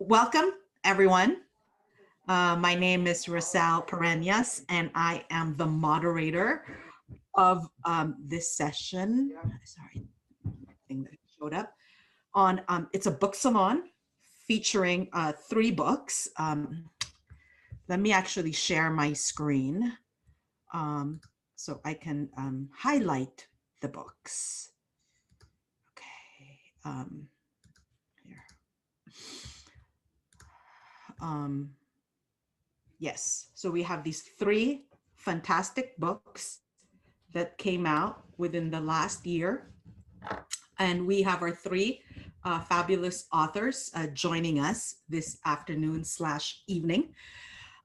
Welcome, everyone. My name is Rhacel Parreñas, and I am the moderator of this session. Sorry, thing that showed up on. It's a book salon featuring 3 books. Let me actually share my screen so I can highlight the books. Okay. Here. Yes, so we have these 3 fantastic books that came out within the last year. And we have our 3 fabulous authors joining us this afternoon / evening.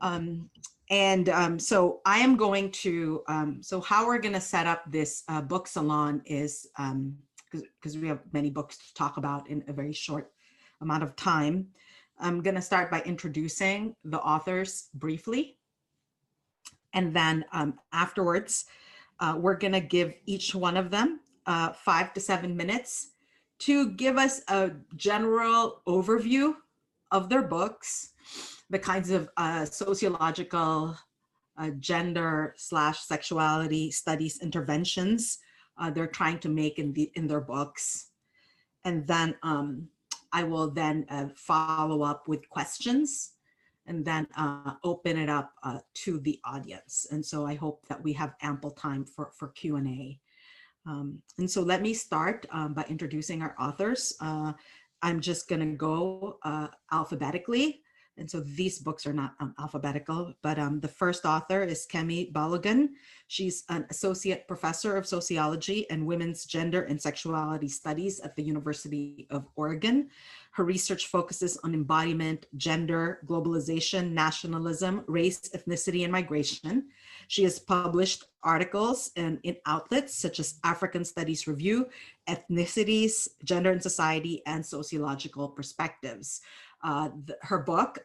So I am going to, so how we're gonna set up this book salon is, because we have many books to talk about in a very short amount of time. I'm gonna start by introducing the authors briefly. And then afterwards, we're gonna give each one of them 5 to 7 minutes to give us a general overview of their books, the kinds of sociological, gender / sexuality studies interventions they're trying to make in their books. And then I will then follow up with questions and then open it up to the audience. And so I hope that we have ample time for Q&A. And so let me start by introducing our authors. I'm just gonna go alphabetically. And so these books are not alphabetical, but the first author is Kemi Balogun. She's an associate professor of sociology and women's gender and sexuality studies at the University of Oregon. Her research focuses on embodiment, gender, globalization, nationalism, race, ethnicity, and migration. She has published articles in outlets such as African Studies Review, Ethnicities, Gender and Society, and Sociological Perspectives. Her book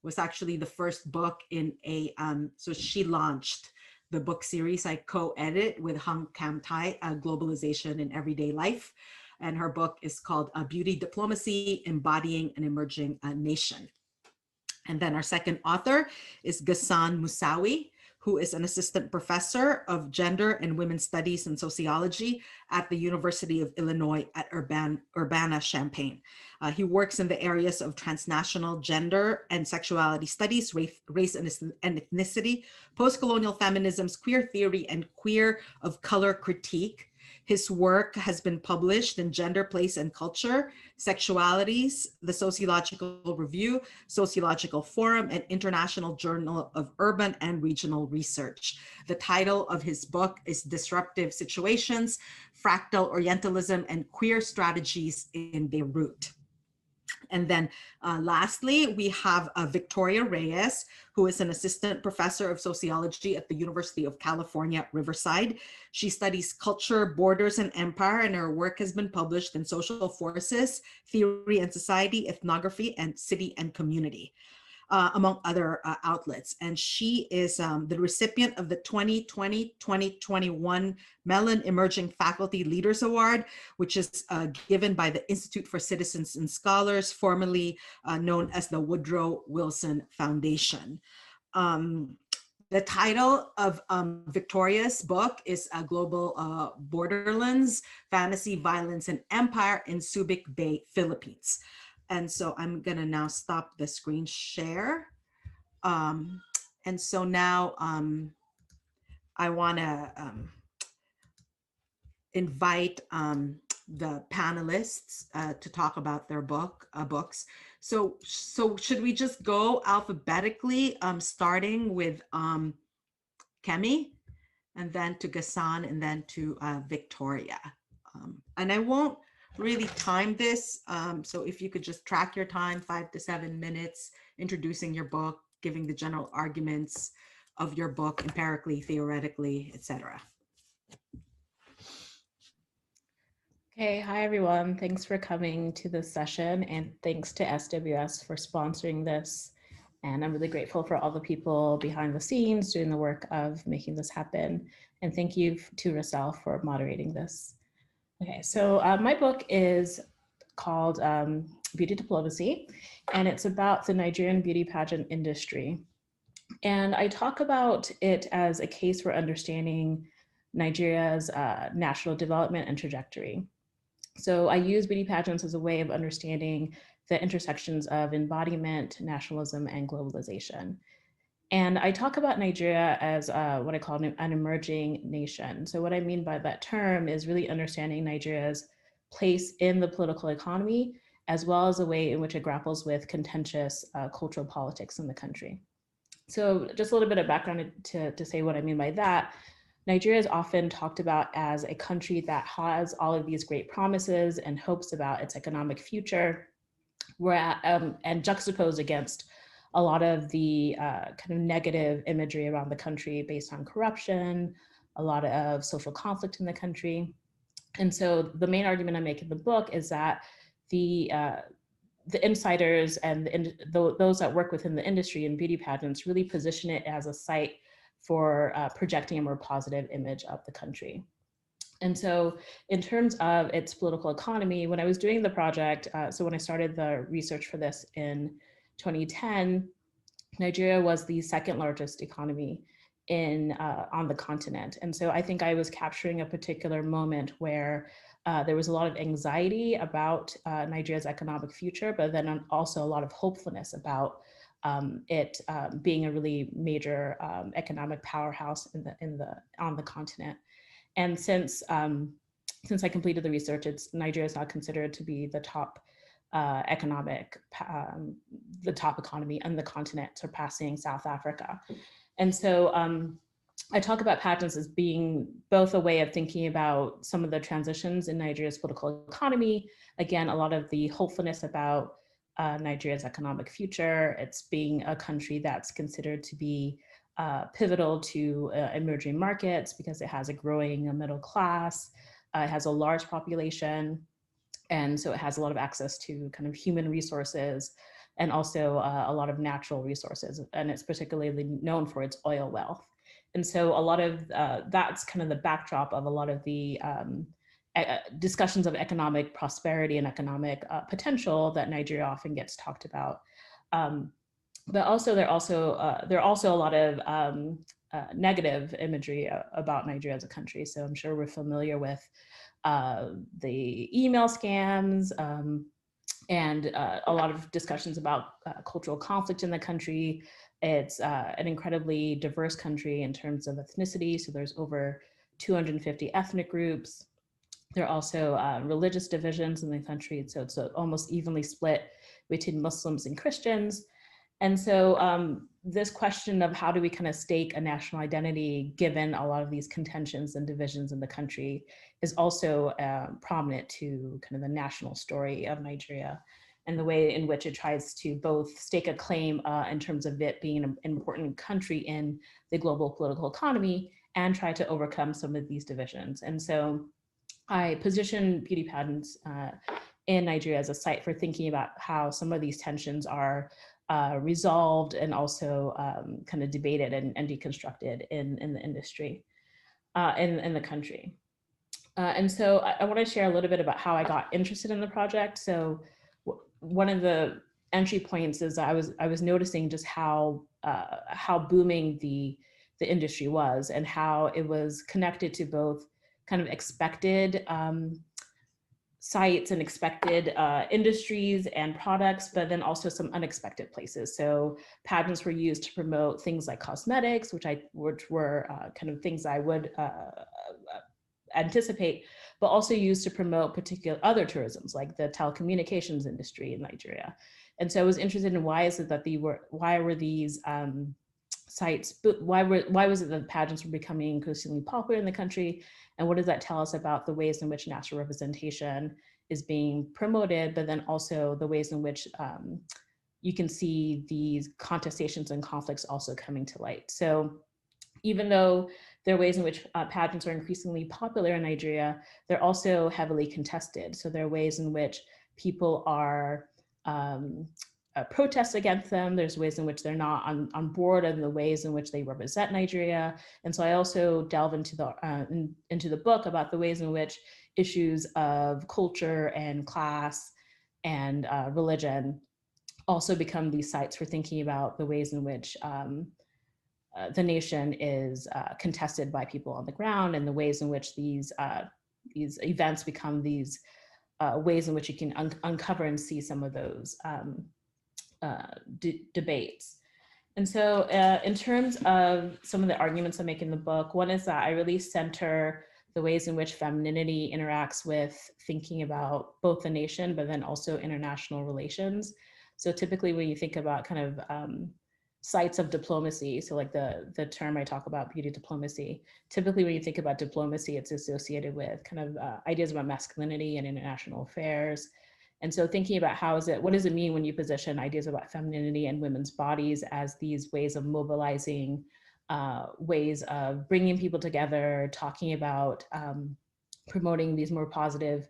was actually the first book in a, so she launched the book series I co-edit with Hung Kam Tai, Globalization in Everyday Life. And her book is called Beauty Diplomacy, Embodying an Emerging Nation. And then our second author is Ghassan Moussawi, who is an assistant professor of gender and women's studies and sociology at the University of Illinois at Urbana, Champaign. He works in the areas of transnational gender and sexuality studies, race and ethnicity, post-colonial feminisms, queer theory, and queer of color critique. His work has been published in Gender, Place, and Culture, Sexualities, the Sociological Review, Sociological Forum, and International Journal of Urban and Regional Research. The title of his book is Disruptive Situations, Fractal Orientalism, and Queer Strategies in BEIRUT. And then lastly, we have Victoria Reyes, who is an assistant professor of sociology at the University of California-Riverside. She studies culture, borders, and empire, and her work has been published in Social Forces, Theory and Society, Ethnography, and City and Community, among other outlets. And she is the recipient of the 2020-2021 Mellon Emerging Faculty Leaders Award, which is given by the Institute for Citizens and Scholars, formerly known as the Woodrow Wilson Foundation. The title of Victoria's book is Global Borderlands, Fantasy, Violence, and Empire in Subic Bay, Philippines. And so I'm gonna now stop the screen share. And so now I wanna invite the panelists to talk about their books. So should we just go alphabetically, starting with Kemi, and then to Ghassan, and then to Victoria. And I won't really time this. So if you could just track your time, 5 to 7 minutes, introducing your book, giving the general arguments of your book, empirically, theoretically, etc. Okay, hi everyone. Thanks for coming to this session, and thanks to SWS for sponsoring this. And I'm really grateful for all the people behind the scenes doing the work of making this happen. And thank you to Rhacel for moderating this. Okay, so my book is called Beauty Diplomacy, and it's about the Nigerian beauty pageant industry. And I talk about it as a case for understanding Nigeria's national development and trajectory. So I use beauty pageants as a way of understanding the intersections of embodiment, nationalism, and globalization. And I talk about Nigeria as what I call an emerging nation. So what I mean by that term is really understanding Nigeria's place in the political economy, as well as the way in which it grapples with contentious cultural politics in the country. So just a little bit of background to say what I mean by that. Nigeria is often talked about as a country that has all of these great promises and hopes about its economic future, and juxtaposed against a lot of the kind of negative imagery around the country based on corruption, a lot of social conflict in the country. And so the main argument I make in the book is that the insiders and those that work within the industry and beauty pageants really position it as a site for projecting a more positive image of the country. And so in terms of its political economy, when I was doing the project, so when I started the research for this in 2010, Nigeria was the second largest economy on the continent. And so I think I was capturing a particular moment where there was a lot of anxiety about Nigeria's economic future, but then also a lot of hopefulness about it being a really major economic powerhouse on the continent. And since I completed the research, Nigeria is now considered to be the top economy on the continent, surpassing South Africa. And so I talk about pageants as being both a way of thinking about some of the transitions in Nigeria's political economy. Again, a lot of the hopefulness about Nigeria's economic future. It's being a country that's considered to be pivotal to emerging markets because it has a growing middle class, it has a large population, and so it has a lot of access to kind of human resources and also a lot of natural resources, and it's particularly known for its oil wealth. And so a lot of that's kind of the backdrop of a lot of the discussions of economic prosperity and economic potential that Nigeria often gets talked about. But also there are also a lot of negative imagery about Nigeria as a country. So I'm sure we're familiar with the email scams and a lot of discussions about cultural conflict in the country. It's an incredibly diverse country in terms of ethnicity. So there's over 250 ethnic groups. There are also religious divisions in the country. So it's almost evenly split between Muslims and Christians. And so this question of how do we kind of stake a national identity given a lot of these contentions and divisions in the country is also prominent to kind of the national story of Nigeria and the way in which it tries to both stake a claim in terms of it being an important country in the global political economy and try to overcome some of these divisions. And so I position beauty pageants in Nigeria as a site for thinking about how some of these tensions are resolved and also kind of debated and deconstructed in the industry, in the country. And so I want to share a little bit about how I got interested in the project. So one of the entry points is I was noticing just how booming the industry was and how it was connected to both kind of expected sites and expected industries and products, but then also some unexpected places. So pageants were used to promote things like cosmetics, which were kind of things I would anticipate, but also used to promote particular other tourisms like the telecommunications industry in Nigeria. And so I was interested in why was it that pageants were becoming increasingly popular in the country? And what does that tell us about the ways in which national representation is being promoted, but then also the ways in which you can see these contestations and conflicts also coming to light. So even though there are ways in which pageants are increasingly popular in Nigeria, they're also heavily contested. So there are ways in which people are protests against them. There's ways in which they're not on board and the ways in which they represent Nigeria. And so I also delve into the book about the ways in which issues of culture and class and religion also become these sites for thinking about the ways in which the nation is contested by people on the ground, and the ways in which these events become these ways in which you can uncover and see some of those debates. And so in terms of some of the arguments I make in the book, one is that I really center the ways in which femininity interacts with thinking about both the nation, but then also international relations. So typically when you think about kind of sites of diplomacy, so like the term I talk about, beauty diplomacy, typically when you think about diplomacy, it's associated with kind of ideas about masculinity and international affairs. And so thinking about what does it mean when you position ideas about femininity and women's bodies as these ways of mobilizing, ways of bringing people together, talking about promoting these more positive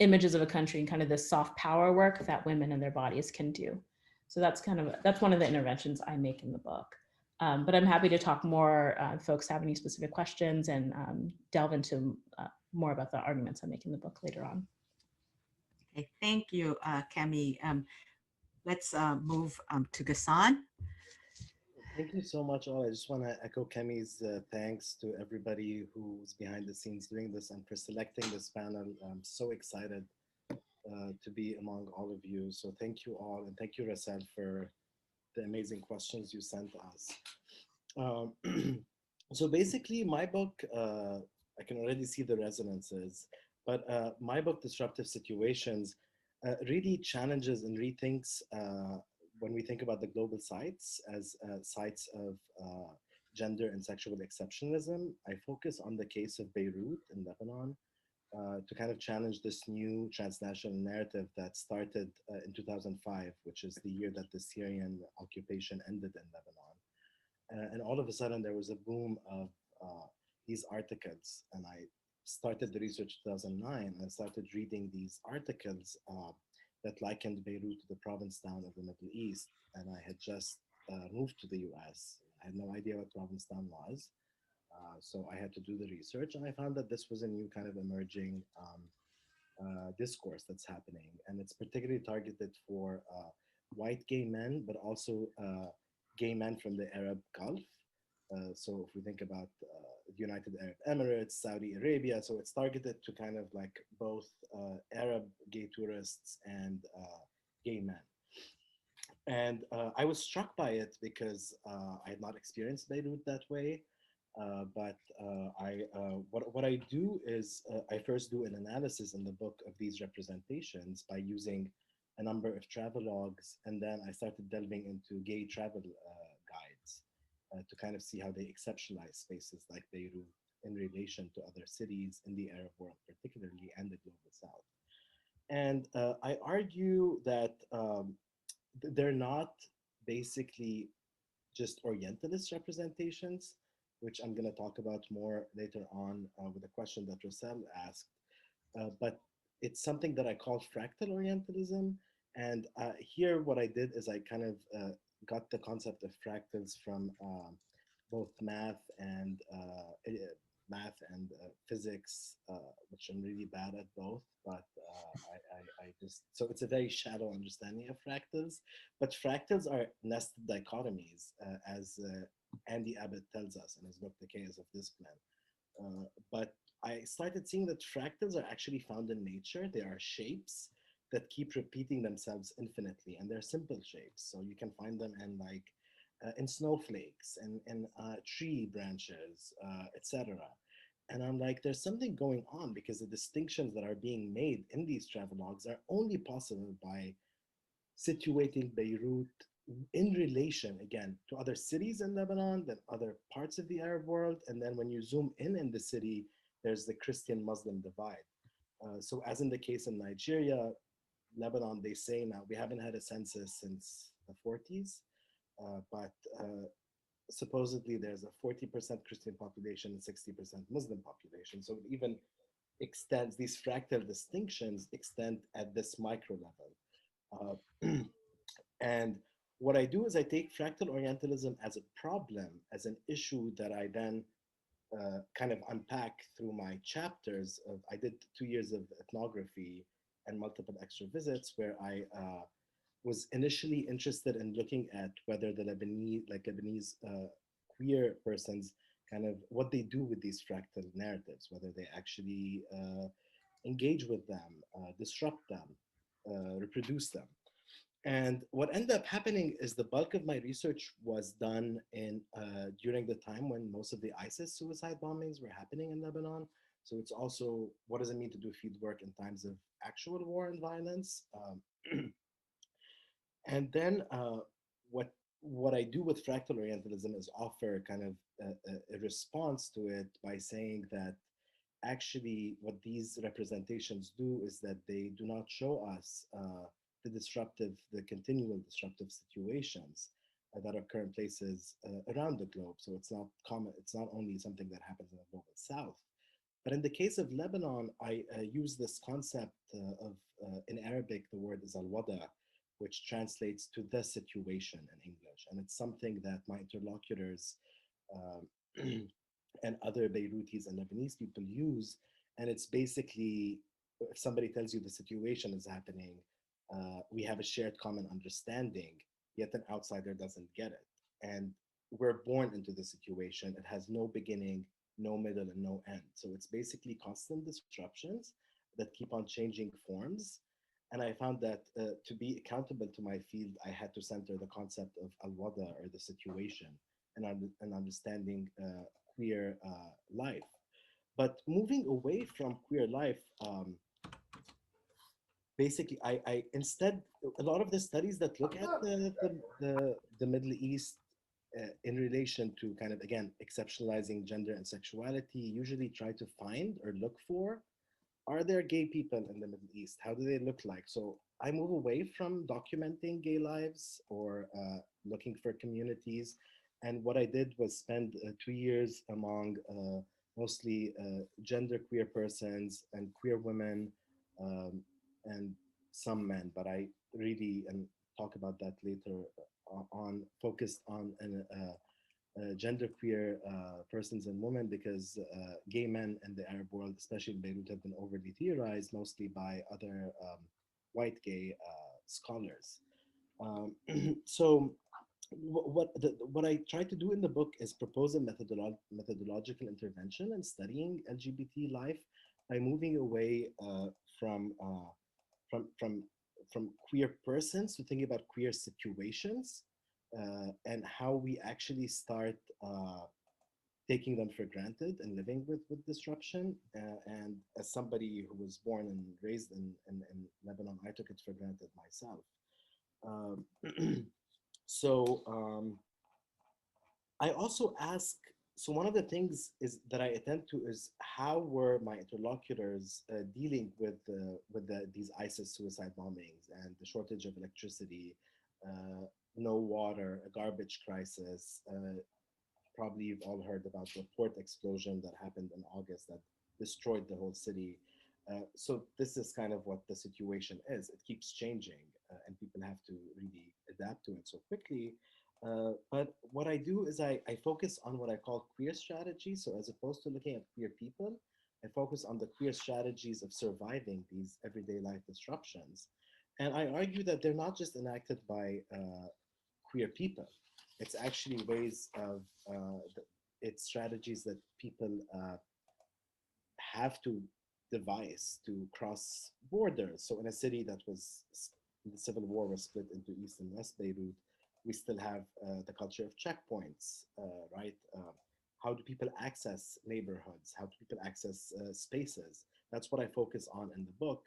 images of a country and kind of this soft power work that women and their bodies can do. So that's one of the interventions I make in the book. But I'm happy to talk more if folks have any specific questions and delve into more about the arguments I make in the book later on. Okay, thank you, Kemi. Let's move to Ghassan. Thank you so much, all. I just want to echo Kemi's thanks to everybody who's behind the scenes doing this and for selecting this panel. I'm so excited to be among all of you. So thank you all, and thank you, Rhacel, for the amazing questions you sent us. So basically, my book, I can already see the resonances, but my book, Disruptive Situations, really challenges and rethinks when we think about the global sites as sites of gender and sexual exceptionalism. I focus on the case of Beirut in Lebanon to kind of challenge this new transnational narrative that started in 2005, which is the year that the Syrian occupation ended in Lebanon. And all of a sudden there was a boom of these articles, and I started the research in 2009, and I started reading these articles that likened Beirut to the province town of the Middle East. And I had just moved to the US. I had no idea what province town was. So I had to do the research, and I found that this was a new kind of emerging discourse that's happening. And it's particularly targeted for white gay men, but also gay men from the Arab Gulf. So if we think about the United Arab Emirates, Saudi Arabia, so it's targeted to kind of like both Arab gay tourists and gay men. And I was struck by it because I had not experienced Beirut that way. What I do is I first do an analysis in the book of these representations by using a number of travelogues, and then I started delving into gay travel guides to kind of see how they exceptionalize spaces like Beirut in relation to other cities in the Arab world, particularly, and the global South. And I argue that they're not basically just Orientalist representations, which I'm going to talk about more later on with a question that Rhacel asked. But it's something that I call Fractal Orientalism. And here what I did is I kind of got the concept of fractals from both math and physics, which I'm really bad at both, but I just, so it's a very shallow understanding of fractals, but fractals are nested dichotomies, as Andy Abbott tells us in his book, The Chaos of Discipline. But I started seeing that fractals are actually found in nature. They are shapes that keep repeating themselves infinitely, and they're simple shapes. So you can find them in like in snowflakes and in tree branches, etc. And I'm like, there's something going on, because the distinctions that are being made in these travelogues are only possible by situating Beirut in relation, again, to other cities in Lebanon, then other parts of the Arab world. And then when you zoom in the city, there's the Christian-Muslim divide. So as in the case in Nigeria, Lebanon, they say now, we haven't had a census since the 40s, but supposedly there's a 40% Christian population and 60% Muslim population. So it even extends, these fractal distinctions extend at this micro level. And what I do is I take fractal Orientalism as a problem, as an issue that I then kind of unpack through my chapters of, I did 2 years of ethnography and multiple extra visits, where I was initially interested in looking at whether the Lebanese queer persons, kind of what they do with these fractal narratives, whether they actually engage with them, disrupt them, reproduce them. And what ended up happening is the bulk of my research was done in during the time when most of the ISIS suicide bombings were happening in Lebanon. So it's also, what does it mean to do field work in times of actual war and violence? And then what I do with fractal Orientalism is offer kind of a response to it by saying that actually what these representations do is that they do not show us the continual disruptive situations that occur in places around the globe. So it's not common, it's not only something that happens in the global south. But in the case of Lebanon, I use this concept in Arabic, the word is al-wada, which translates to the situation in English. And it's something that my interlocutors and other Beirutis and Lebanese people use. And it's basically, if somebody tells you the situation is happening, we have a shared common understanding, yet an outsider doesn't get it. And we're born into the situation. It has no beginning, no middle, and no end. So it's basically constant disruptions that keep on changing forms. And I found that to be accountable to my field, I had to center the concept of al-wada, or the situation, and understanding queer life. But moving away from queer life, basically, I instead, a lot of the studies that look at the Middle East in relation to kind of, again, exceptionalizing gender and sexuality, usually try to find or look for, are there gay people in the Middle East? How do they look like? So I move away from documenting gay lives or looking for communities. And what I did was spend 2 years among mostly genderqueer persons and queer women, and some men, but I really, and talk about that later focused on genderqueer persons and women, because gay men in the Arab world, especially in Beirut, have been overly theorized, mostly by other white gay scholars. So what I try to do in the book is propose a methodological intervention in studying LGBT life by moving away from queer persons to thinking about queer situations, and how we actually start taking them for granted and living with disruption. And as somebody who was born and raised in Lebanon, I took it for granted myself. I also ask, so one of the things is that I attend to is how were my interlocutors dealing with these ISIS suicide bombings and the shortage of electricity, no water, a garbage crisis. Probably you've all heard about the port explosion that happened in August that destroyed the whole city. So this is kind of what the situation is. It keeps changing, and people have to really adapt to it so quickly. But what I do is I focus on what I call queer strategies. So as opposed to looking at queer people, I focus on the queer strategies of surviving these everyday life disruptions. And I argue that they're not just enacted by queer people. It's actually ways of, it's strategies that people have to devise to cross borders. So in a city that was, the civil war was split into East and West Beirut, we still have the culture of checkpoints, right? How do people access neighborhoods? How do people access spaces? That's what I focus on in the book.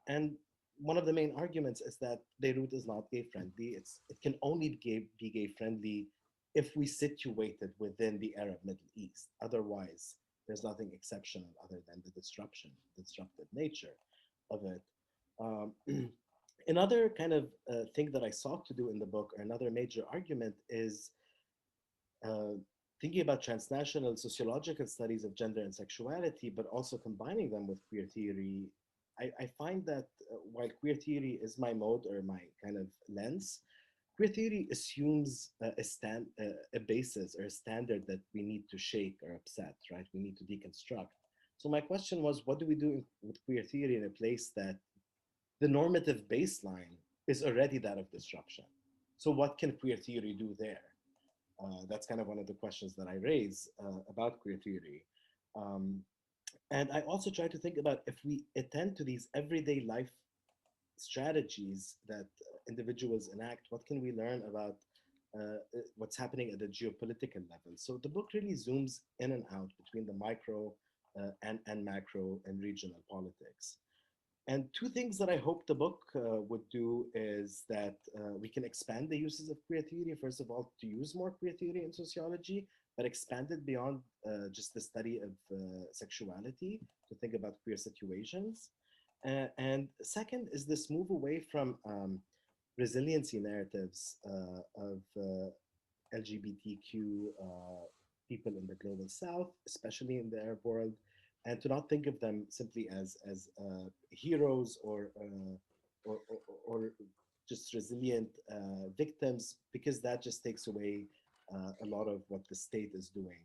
And one of the main arguments is that Beirut is not gay friendly. It can only be gay friendly if we situate it within the Arab Middle East. Otherwise, there's nothing exceptional other than the disruptive nature of it. Another kind of thing that I sought to do in the book, or another major argument, is thinking about transnational sociological studies of gender and sexuality, but also combining them with queer theory. I find that while queer theory is my mode or my kind of lens, queer theory assumes a basis or a standard that we need to shake or upset, right? We need to deconstruct. So my question was, what do we do with queer theory in a place that the normative baseline is already that of disruption. So what can queer theory do there? That's kind of one of the questions that I raise about queer theory. And I also try to think about, if we attend to these everyday life strategies that individuals enact, what can we learn about what's happening at the geopolitical level? So the book really zooms in and out between the micro and macro and regional politics. And two things that I hope the book would do is that we can expand the uses of queer theory. First of all, to use more queer theory in sociology, but expand it beyond just the study of sexuality, to think about queer situations. And second is this move away from resiliency narratives of LGBTQ people in the global South, especially in the Arab world, and to not think of them simply as heroes or just resilient victims, because that just takes away a lot of what the state is doing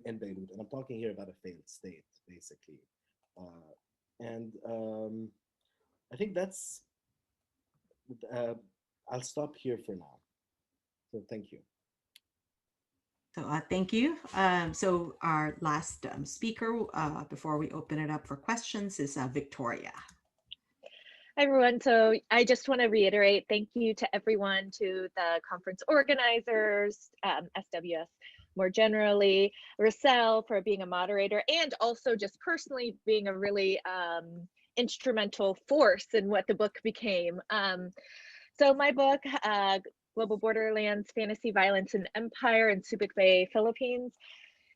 in Beirut. And I'm talking here about a failed state, basically. I think that's, I'll stop here for now. So thank you. So thank you. So our last speaker before we open it up for questions is Victoria. Hi, everyone. So I just want to reiterate, thank you to everyone, to the conference organizers, SWS more generally, Rhacel for being a moderator, and also just personally being a really instrumental force in what the book became. So my book, Global Borderlands, Fantasy, Violence, and Empire in Subic Bay, Philippines.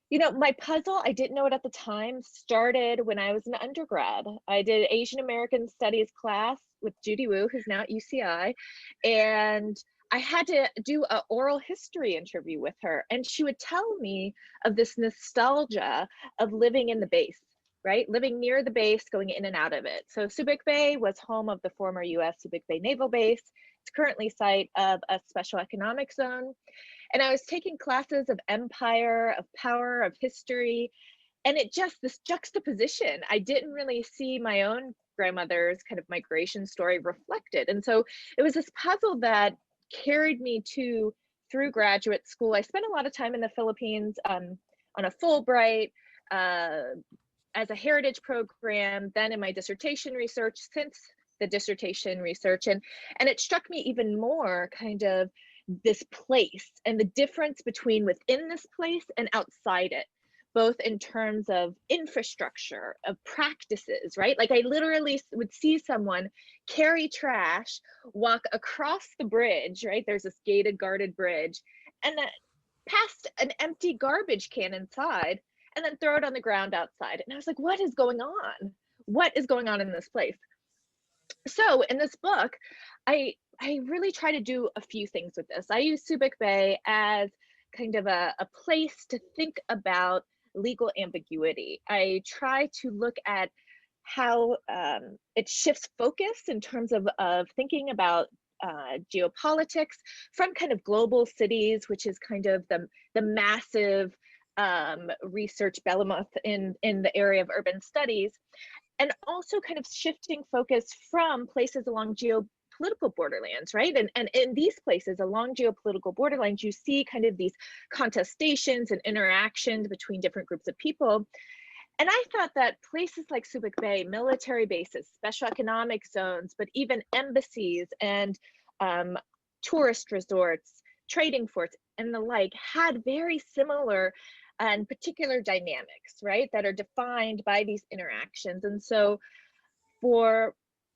You know, my puzzle, I didn't know it at the time, started when I was an undergrad. I did Asian American Studies class with Judy Wu, who's now at UCI, and I had to do an oral history interview with her, and she would tell me of this nostalgia of living in the base, right? Living near the base, going in and out of it. So Subic Bay was home of the former US Subic Bay Naval Base. It's currently site of a special economic zone. And I was taking classes of empire, of power, of history, and it just, this juxtaposition, I didn't really see my own grandmother's kind of migration story reflected. And so it was this puzzle that carried me through graduate school. I spent a lot of time in the Philippines on a Fulbright, as a heritage program, then in my dissertation research, since the dissertation research. And it struck me even more kind of this place and the difference between within this place and outside it, both in terms of infrastructure, of practices, right? Like I literally would see someone carry trash, walk across the bridge, right? There's this gated, guarded bridge, and then past an empty garbage can inside, and then throw it on the ground outside. And I was like, what is going on? What is going on in this place? So in this book, I really try to do a few things with this. I use Subic Bay as kind of a place to think about legal ambiguity. I try to look at how it shifts focus in terms of thinking about geopolitics from kind of global cities, which is kind of the massive research behemoth in the area of urban studies, and also kind of shifting focus from places along geopolitical borderlands, right? And in these places along geopolitical borderlands, you see kind of these contestations and interactions between different groups of people. And I thought that places like Subic Bay, military bases, special economic zones, but even embassies and tourist resorts, trading forts, and the like had very similar and particular dynamics, right, that are defined by these interactions. And so for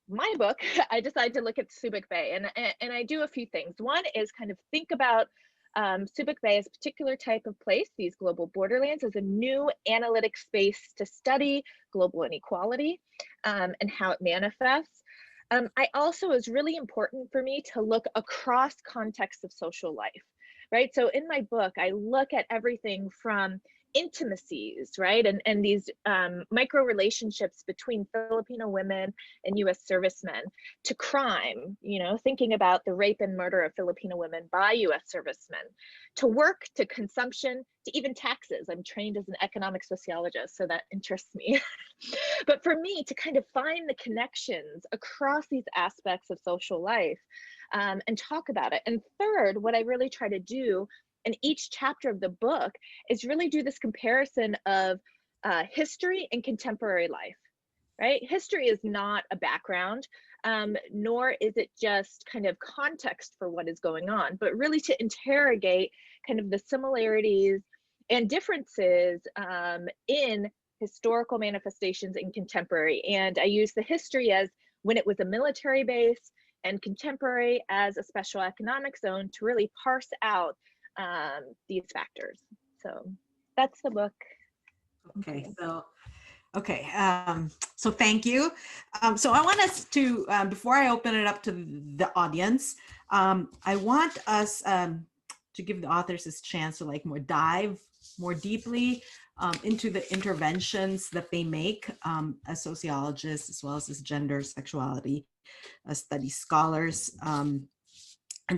my book, I decided to look at Subic Bay, and I do a few things. One is kind of think about Subic Bay as a particular type of place, these global borderlands, as a new analytic space to study global inequality and how it manifests. I also, it was really important for me to look across contexts of social life, right? So in my book, I look at everything from intimacies, right? And these micro relationships between Filipino women and US servicemen, to crime, you know, thinking about the rape and murder of Filipino women by US servicemen, to work, to consumption, to even taxes. I'm trained as an economic sociologist, so that interests me. But for me, to kind of find the connections across these aspects of social life and talk about it. And third, what I really try to do in each chapter of the book is really do this comparison of history and contemporary life, right? History is not a background, nor is it just kind of context for what is going on, but really to interrogate kind of the similarities and differences in historical manifestations in contemporary. And I use the history as when it was a military base, and contemporary as a special economic zone, to really parse out these factors. So that's the book. Okay, so thank you. So I want us to, before I open it up to the audience, I want us to give the authors this chance to like dive more deeply into the interventions that they make as sociologists, as well as gender, sexuality studies scholars. And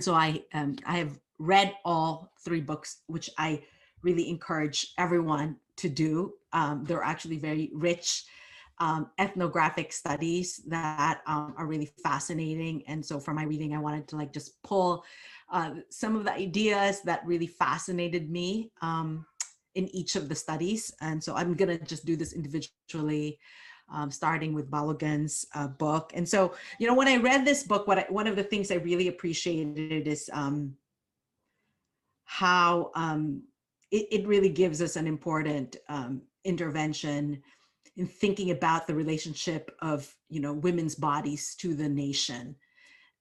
so I have read all 3 books, which I really encourage everyone to do. They're actually very rich ethnographic studies that are really fascinating. And so for my reading, I wanted to like just pull some of the ideas that really fascinated me in each of the studies. And so I'm gonna just do this individually, starting with Balogun's book. And so, you know, when I read this book, one of the things I really appreciated is how it really gives us an important intervention in thinking about the relationship of, you know, women's bodies to the nation.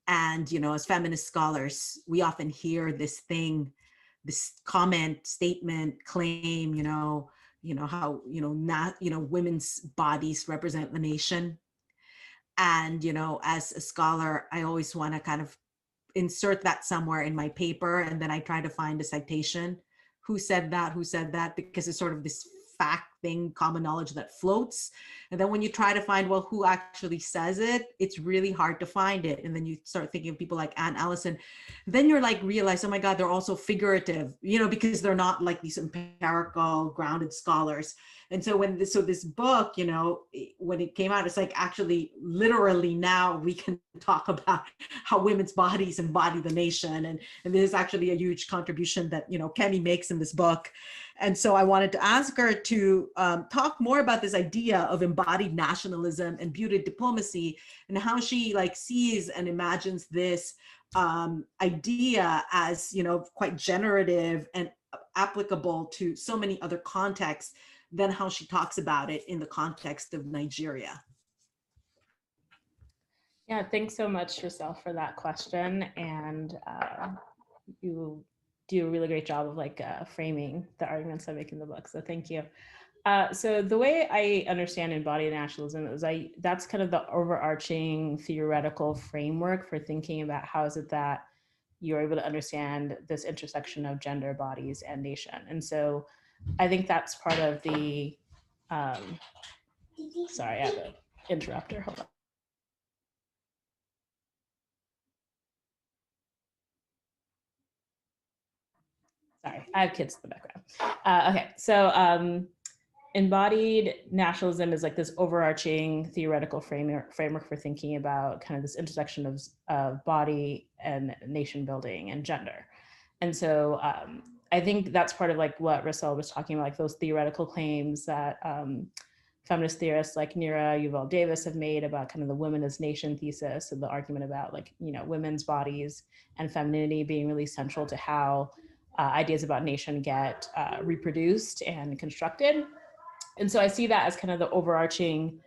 And, you know, as feminist scholars, we often hear this thing, this comment, statement, claim, you know, how, women's bodies represent the nation. And, you know, as a scholar, I always want to kind of insert that somewhere in my paper. And then I try to find a citation. Who said that? Because it's sort of this fact thing, common knowledge that floats. And then when you try to find, well, who actually says it, it's really hard to find it. And then you start thinking of people like Anne Allison. Then you're like, realize, oh my God, they're also figurative, you know, because they're not like these empirical, grounded scholars. And so this book, you know, when it came out, it's like actually literally now we can talk about how women's bodies embody the nation. And this is actually a huge contribution that, you know, Kemi makes in this book. And so I wanted to ask her to talk more about this idea of embodied nationalism and beauty diplomacy, and how she like sees and imagines this idea as, you know, quite generative and applicable to so many other contexts than how she talks about it in the context of Nigeria. Yeah, thanks so much, Rhacel, for that question. And you do a really great job of like framing the arguments I make in the book. So thank you. So the way I understand embodied nationalism is that's kind of the overarching theoretical framework for thinking about how is it that you're able to understand this intersection of gender, bodies, and nation. And so I think that's part of the, sorry, I have an interrupter, hold on. Sorry, I have kids in the background. Okay, so embodied nationalism is like this overarching theoretical framework for thinking about kind of this intersection of body and nation building and gender. And so I think that's part of like what Rhacel was talking about, like those theoretical claims that feminist theorists like Neera Yuval Davis have made about kind of the women as nation thesis, and the argument about like, you know, women's bodies and femininity being really central to how ideas about nation get reproduced and constructed. And so I see that as kind of the overarching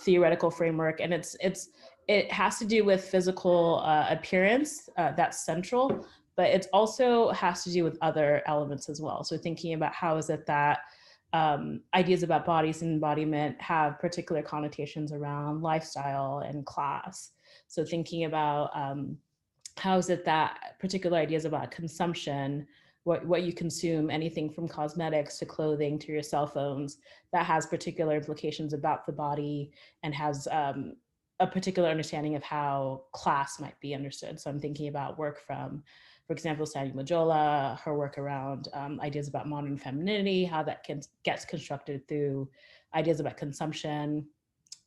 theoretical framework, and it has to do with physical appearance, that's central, but it also has to do with other elements as well. So thinking about how is it that ideas about bodies and embodiment have particular connotations around lifestyle and class. So thinking about how is it that particular ideas about consumption, what you consume, anything from cosmetics to clothing to your cell phones, that has particular implications about the body and has a particular understanding of how class might be understood. So I'm thinking about work from, for example, Sandy Majola, her work around ideas about modern femininity, how that gets constructed through ideas about consumption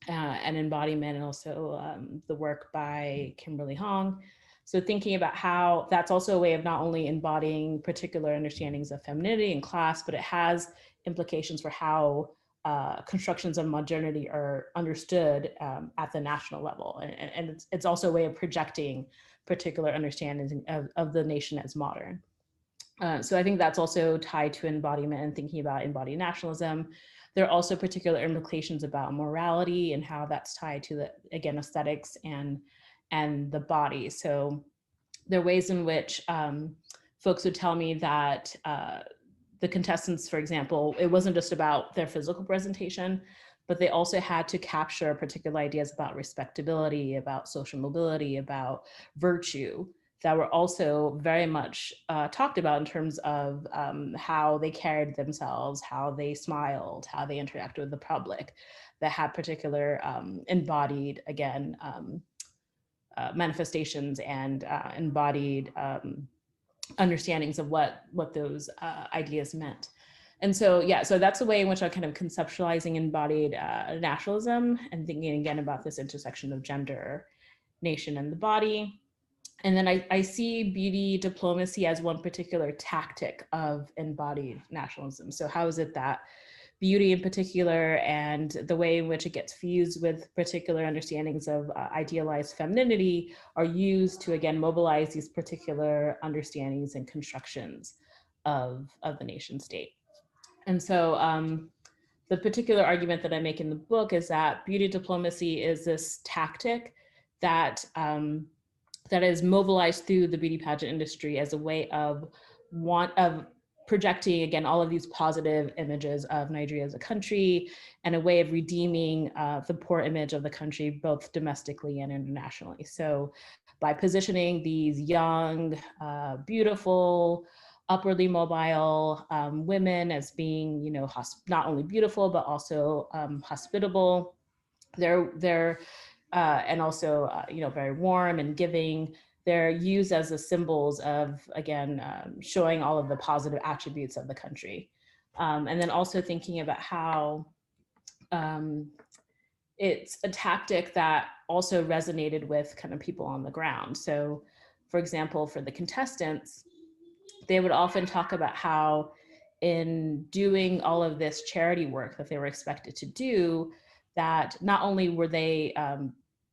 and embodiment, and also the work by Kimberly Hong. So thinking about how that's also a way of not only embodying particular understandings of femininity and class, but it has implications for how constructions of modernity are understood at the national level. And it's also a way of projecting particular understandings of the nation as modern. So I think that's also tied to embodiment and thinking about embodied nationalism. There are also particular implications about morality and how that's tied to the, again, aesthetics and the body. So there are ways in which folks would tell me that the contestants, for example, it wasn't just about their physical presentation, but they also had to capture particular ideas about respectability, about social mobility, about virtue, that were also very much talked about in terms of how they carried themselves, how they smiled, how they interacted with the public, that had particular embodied, again, manifestations and embodied understandings of what those ideas meant. And so, yeah, so that's a way in which I'm kind of conceptualizing embodied nationalism and thinking again about this intersection of gender, nation, and the body. And then I see beauty diplomacy as one particular tactic of embodied nationalism. So how is it that beauty in particular and the way in which it gets fused with particular understandings of idealized femininity are used to, again, mobilize these particular understandings and constructions of the nation state. And so the particular argument that I make in the book is that beauty diplomacy is this tactic that that is mobilized through the beauty pageant industry as a way of projecting, again, all of these positive images of Nigeria as a country and a way of redeeming the poor image of the country, both domestically and internationally. So by positioning these young, beautiful, upwardly mobile women as being, you know, not only beautiful, but also hospitable, and also, you know, very warm and giving. They're used as the symbols of, again, showing all of the positive attributes of the country. And then also thinking about how it's a tactic that also resonated with kind of people on the ground. So, for example, for the contestants, they would often talk about how in doing all of this charity work that they were expected to do, that not only were they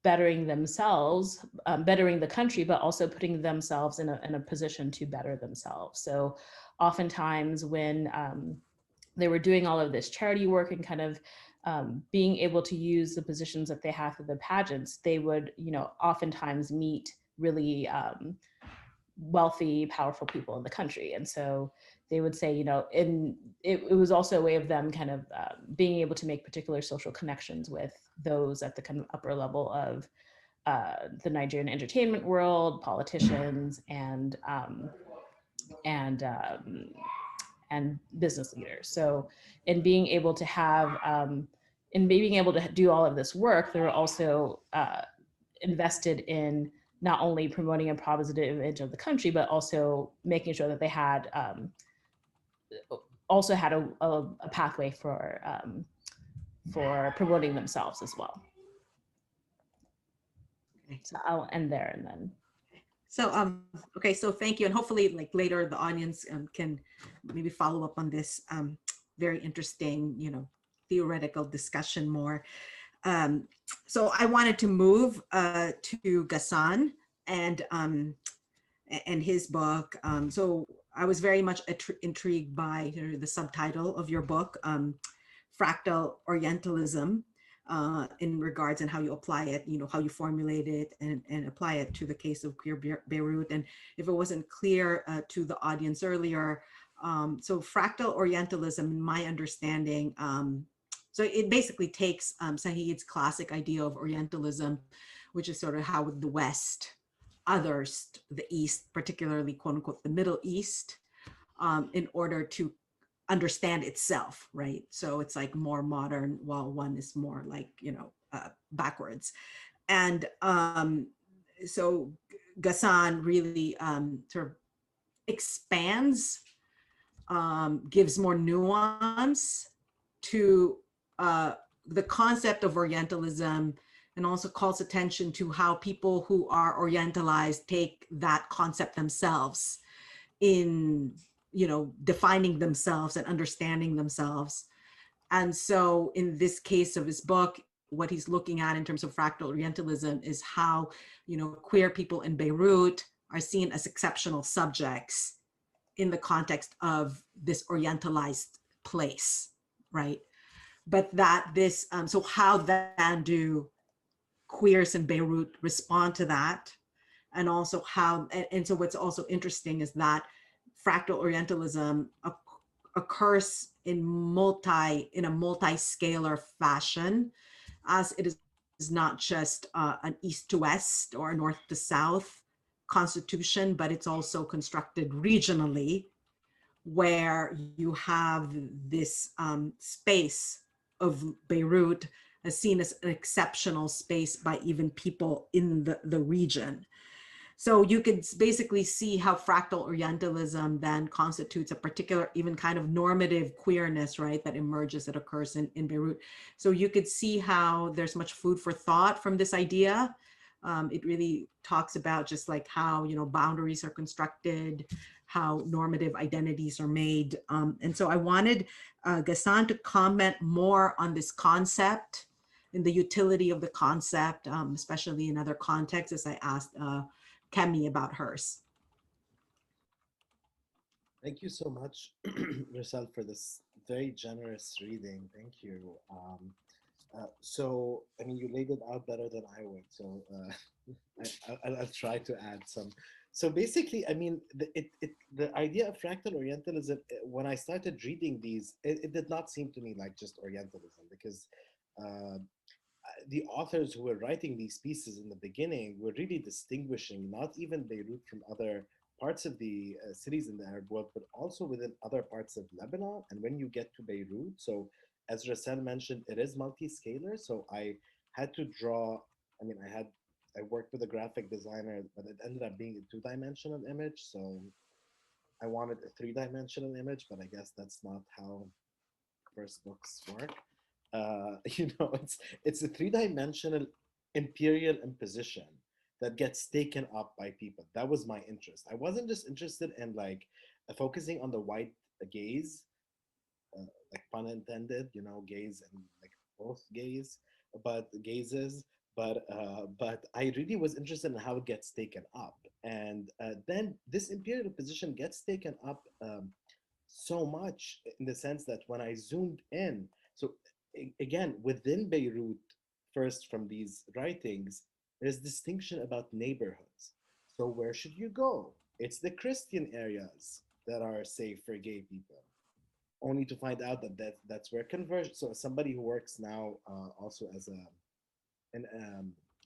bettering themselves, bettering the country, but also putting themselves in a position to better themselves. So oftentimes when they were doing all of this charity work and kind of being able to use the positions that they have for the pageants, they would, you know, oftentimes meet really wealthy, powerful people in the country. And so they would say, you know, it was also a way of them kind of being able to make particular social connections with those at the kind of upper level of the Nigerian entertainment world, politicians, and business leaders. So in being able to have, in being able to do all of this work, they were also invested in not only promoting a positive image of the country, but also making sure that they had also had a pathway for promoting themselves as well. So I'll end there and then. So, okay, so thank you. And hopefully like later the audience can maybe follow up on this very interesting, you know, theoretical discussion more. So I wanted to move to Ghassan and his book. So I was very much intrigued by the subtitle of your book, Fractal Orientalism, in regards and how you apply it, you know, how you formulate it and apply it to the case of queer BEIRUT. And if it wasn't clear to the audience earlier, so Fractal Orientalism, in my understanding, so it basically takes Said's classic idea of Orientalism, which is sort of how the West others the East, particularly quote unquote the Middle East, in order to understand itself, right? So it's like more modern, while one is more like, backwards. And so Ghassan really sort of expands, gives more nuance to the concept of Orientalism, and also calls attention to how people who are Orientalized take that concept themselves in, defining themselves and understanding themselves. And so in this case of his book, what he's looking at in terms of fractal Orientalism is how, queer people in Beirut are seen as exceptional subjects in the context of this Orientalized place, right? But that this, so how then do queers in Beirut respond to that? And also how, and so what's also interesting is that fractal Orientalism occurs in a multi-scalar fashion, as it is not just an east to west or a north to south constitution, but it's also constructed regionally, where you have this space of Beirut as seen as an exceptional space by even people in the region. So you could basically see how fractal Orientalism then constitutes a particular, even kind of normative queerness, right, that emerges, that occurs in Beirut. So you could see how there's much food for thought from this idea. It really talks about just like how, boundaries are constructed, how normative identities are made. And so I wanted Ghassan to comment more on this concept and the utility of the concept, especially in other contexts, as I asked Kemi about hers. Thank you so much, Rhacel, for this very generous reading. Thank you. So, I mean, you laid it out better than I would. So I'll try to add some. So basically, I mean, the idea of fractal Orientalism, when I started reading these, it did not seem to me like just Orientalism, because the authors who were writing these pieces in the beginning were really distinguishing not even Beirut from other parts of the cities in the Arab world, but also within other parts of Lebanon. And when you get to Beirut, so as Rhacel mentioned, it is multi-scalar. So I had to draw, I worked with a graphic designer, but it ended up being a 2-dimensional image. So I wanted a 3-dimensional image, but I guess that's not how first books work. It's a 3-dimensional imperial imposition that gets taken up by people. That was my interest. I wasn't just interested in like focusing on the white gaze, like pun intended, gaze and like both gaze, but gazes. But I really was interested in how it gets taken up, and then this imperial position gets taken up so much in the sense that when I zoomed in, so again, within Beirut, first from these writings, there's distinction about neighborhoods. So where should you go? It's the Christian areas that are safe for gay people, only to find out that's where conversion. So somebody who works now also as an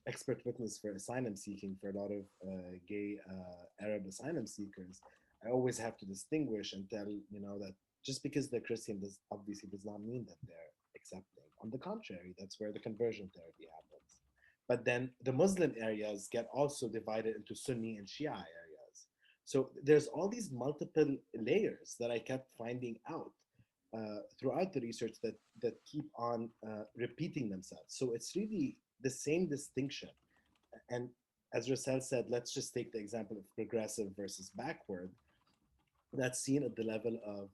expert witness for asylum seeking for a lot of gay Arab asylum seekers, I always have to distinguish and tell, that just because they're Christian obviously does not mean that they're accepting. On the contrary, that's where the conversion therapy happens. But then the Muslim areas get also divided into Sunni and Shia areas. So there's all these multiple layers that I kept finding out throughout the research that keep on repeating themselves. So it's really the same distinction. And as Rhacel said, let's just take the example of progressive versus backward. That's seen at the level of,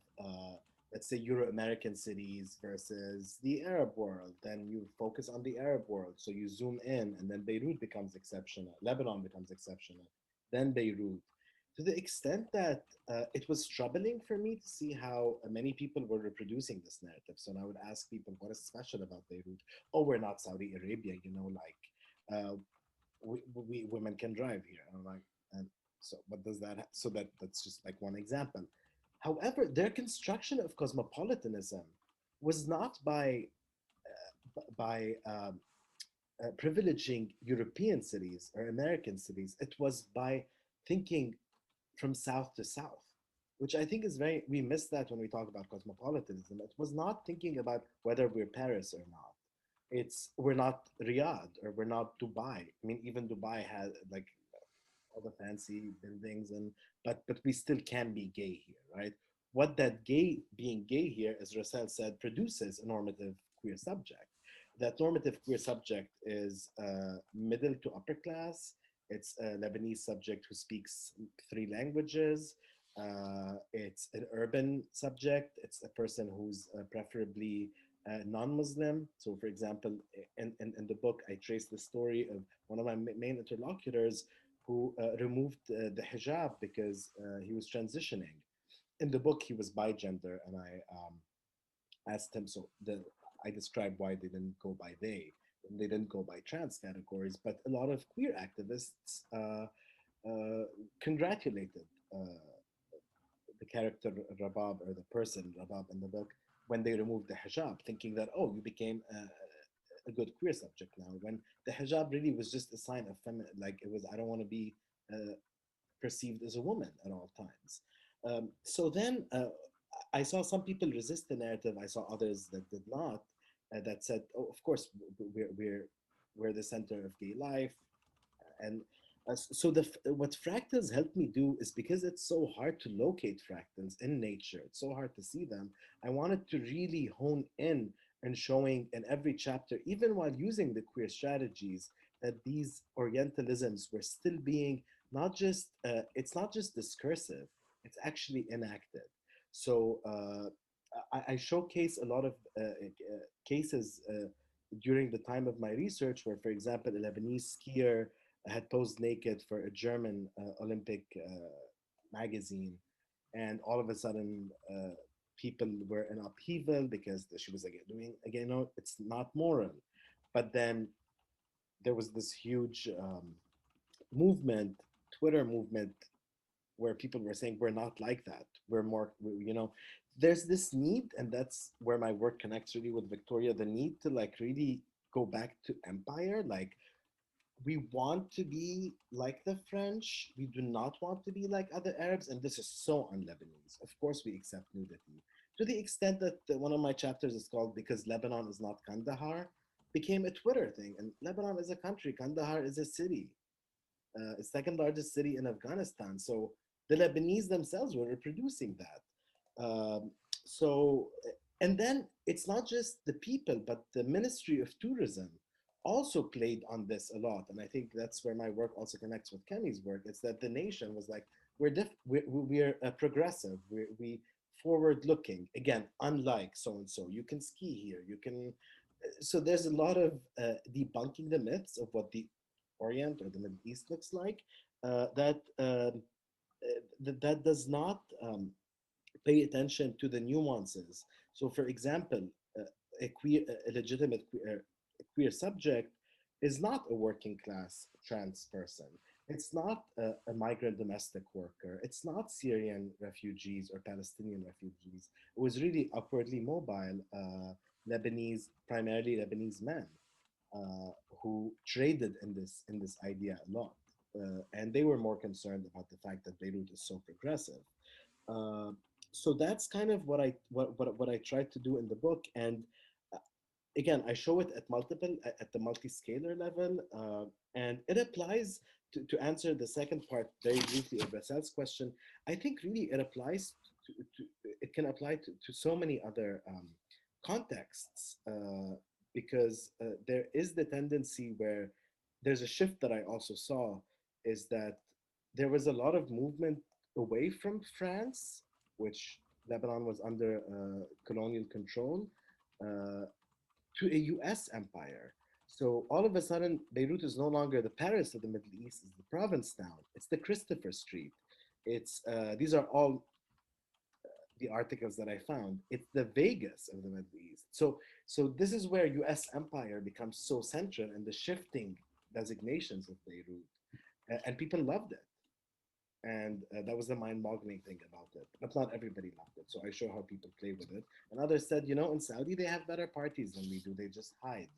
let's say, Euro-American cities versus the Arab world. Then you focus on the Arab world. So you zoom in, and then Beirut becomes exceptional. Lebanon becomes exceptional. Then Beirut. To the extent that it was troubling for me to see how many people were reproducing this narrative. So I would ask people, what is special about Beirut? Oh, we're not Saudi Arabia, we women can drive here. And I'm like, and so what does that, so that's just like one example. However, their construction of cosmopolitanism was not by privileging European cities or American cities. It was by thinking from south to south. which I think is very, we miss that when we talk about cosmopolitanism. It was not thinking about whether we're Paris or not. It's, we're not Riyadh or we're not Dubai. I mean, even Dubai has like all the fancy buildings, and but we still can be gay here, right? What that gay, being gay here, as Rhacel said, produces a normative queer subject. That normative queer subject is middle to upper class. It's a Lebanese subject who speaks 3 languages. It's an urban subject. It's a person who's preferably non-Muslim. So for example, in the book, I trace the story of one of my main interlocutors who removed the hijab because he was transitioning. In the book, he was bigender, and I asked him, so I described why they didn't go by they. They didn't go by trans categories, but a lot of queer activists congratulated the character Rabab, or the person Rabab in the book, when they removed the hijab, thinking that, oh, you became a good queer subject now, when the hijab really was just a sign of feminine, like it was, I don't want to be perceived as a woman at all times. So then I saw some people resist the narrative. I saw others that did not, that said, oh, of course, we're the center of gay life. And so what fractals helped me do is, because it's so hard to locate fractals in nature, it's so hard to see them, I wanted to really hone in and showing in every chapter, even while using the queer strategies, that these Orientalisms were still being not just, it's not just discursive, it's actually enacted. So I showcase a lot of cases during the time of my research where, for example, a Lebanese skier had posed naked for a German Olympic magazine, and all of a sudden people were in upheaval because she was doing, again, no, it's not moral. But then there was this huge movement, Twitter movement, where people were saying, we're not like that. We're more, you know, there's this need, and that's where my work connects really with Victoria, the need to like really go back to empire. Like, we want to be like the French. We do not want to be like other Arabs. And this is so un-Lebanese. Of course, we accept nudity. To the extent that one of my chapters is called Because Lebanon is Not Kandahar, became a Twitter thing. And Lebanon is a country. Kandahar is a city. Second largest city in Afghanistan. So the Lebanese themselves were reproducing that. So, and then it's not just the people, but the Ministry of Tourism also played on this a lot. And I think that's where my work also connects with Kemi's work. It's that the nation was like, we're progressive, we forward looking, again, unlike so-and-so, you can ski here, you can, so there's a lot of debunking the myths of what the Orient or the Middle East looks like, that does not pay attention to the nuances. So for example, a legitimate queer subject is not a working class trans person. It's not a migrant domestic worker. It's not Syrian refugees or Palestinian refugees. It was really upwardly mobile Lebanese, primarily Lebanese men who traded in this idea a lot. And they were more concerned about the fact that Beirut is so progressive. So that's kind of what I tried to do in the book. And again, I show it at the multi-scalar level, and it applies to answer the second part very briefly of Rhacel's question. I think really it applies it can apply to so many other contexts, because there is the tendency where there's a shift that I also saw, is that there was a lot of movement away from France, which Lebanon was under colonial control, to a US empire. So all of a sudden, Beirut is no longer the Paris of the Middle East, it's the Provincetown, it's the Christopher Street. It's, these are all the articles that I found. It's the Vegas of the Middle East. So this is where US empire becomes so central, and the shifting designations of Beirut. And people loved it. And that was the mind-boggling thing about it. But not everybody loved it. So I show how people play with it. And others said, you know, in Saudi, they have better parties than we do. They just hide.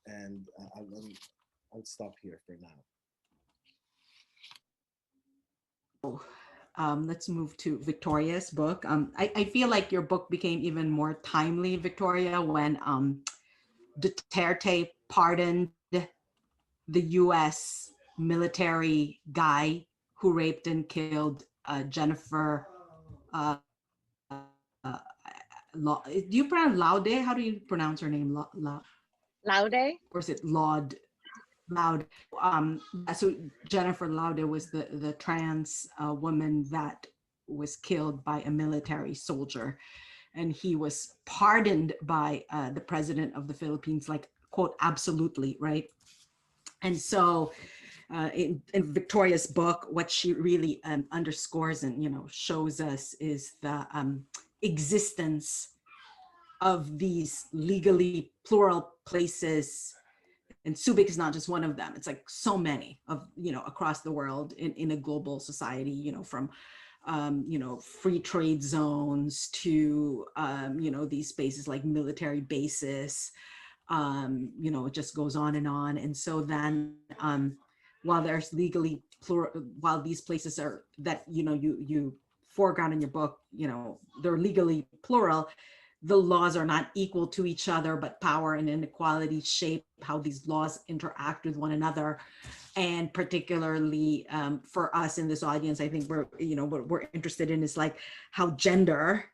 And I'll stop here for now. let's move to Victoria's book. I feel like your book became even more timely, Victoria, when Duterte pardoned the US military guy who raped and killed Jennifer. Do you pronounce Laude? How do you pronounce her name? Laude? Or is it Laud? Loud. So Jennifer Laude was the trans woman that was killed by a military soldier, and he was pardoned by the president of the Philippines, like, quote, absolutely, right? And so in Victoria's book, what she really underscores and, you know, shows us is the existence of these legally plural places. And SUBIC is not just one of them. It's like so many of, you know, across the world in a global society, you know, from, you know, free trade zones to, you know, these spaces like military bases, you know, it just goes on. And so then while there's legally plural, while these places are that, you know, you foreground in your book, you know, they're legally plural, the laws are not equal to each other, but power and inequality shape how these laws interact with one another. And particularly for us in this audience, I think we're, you know, what we're interested in is like how gender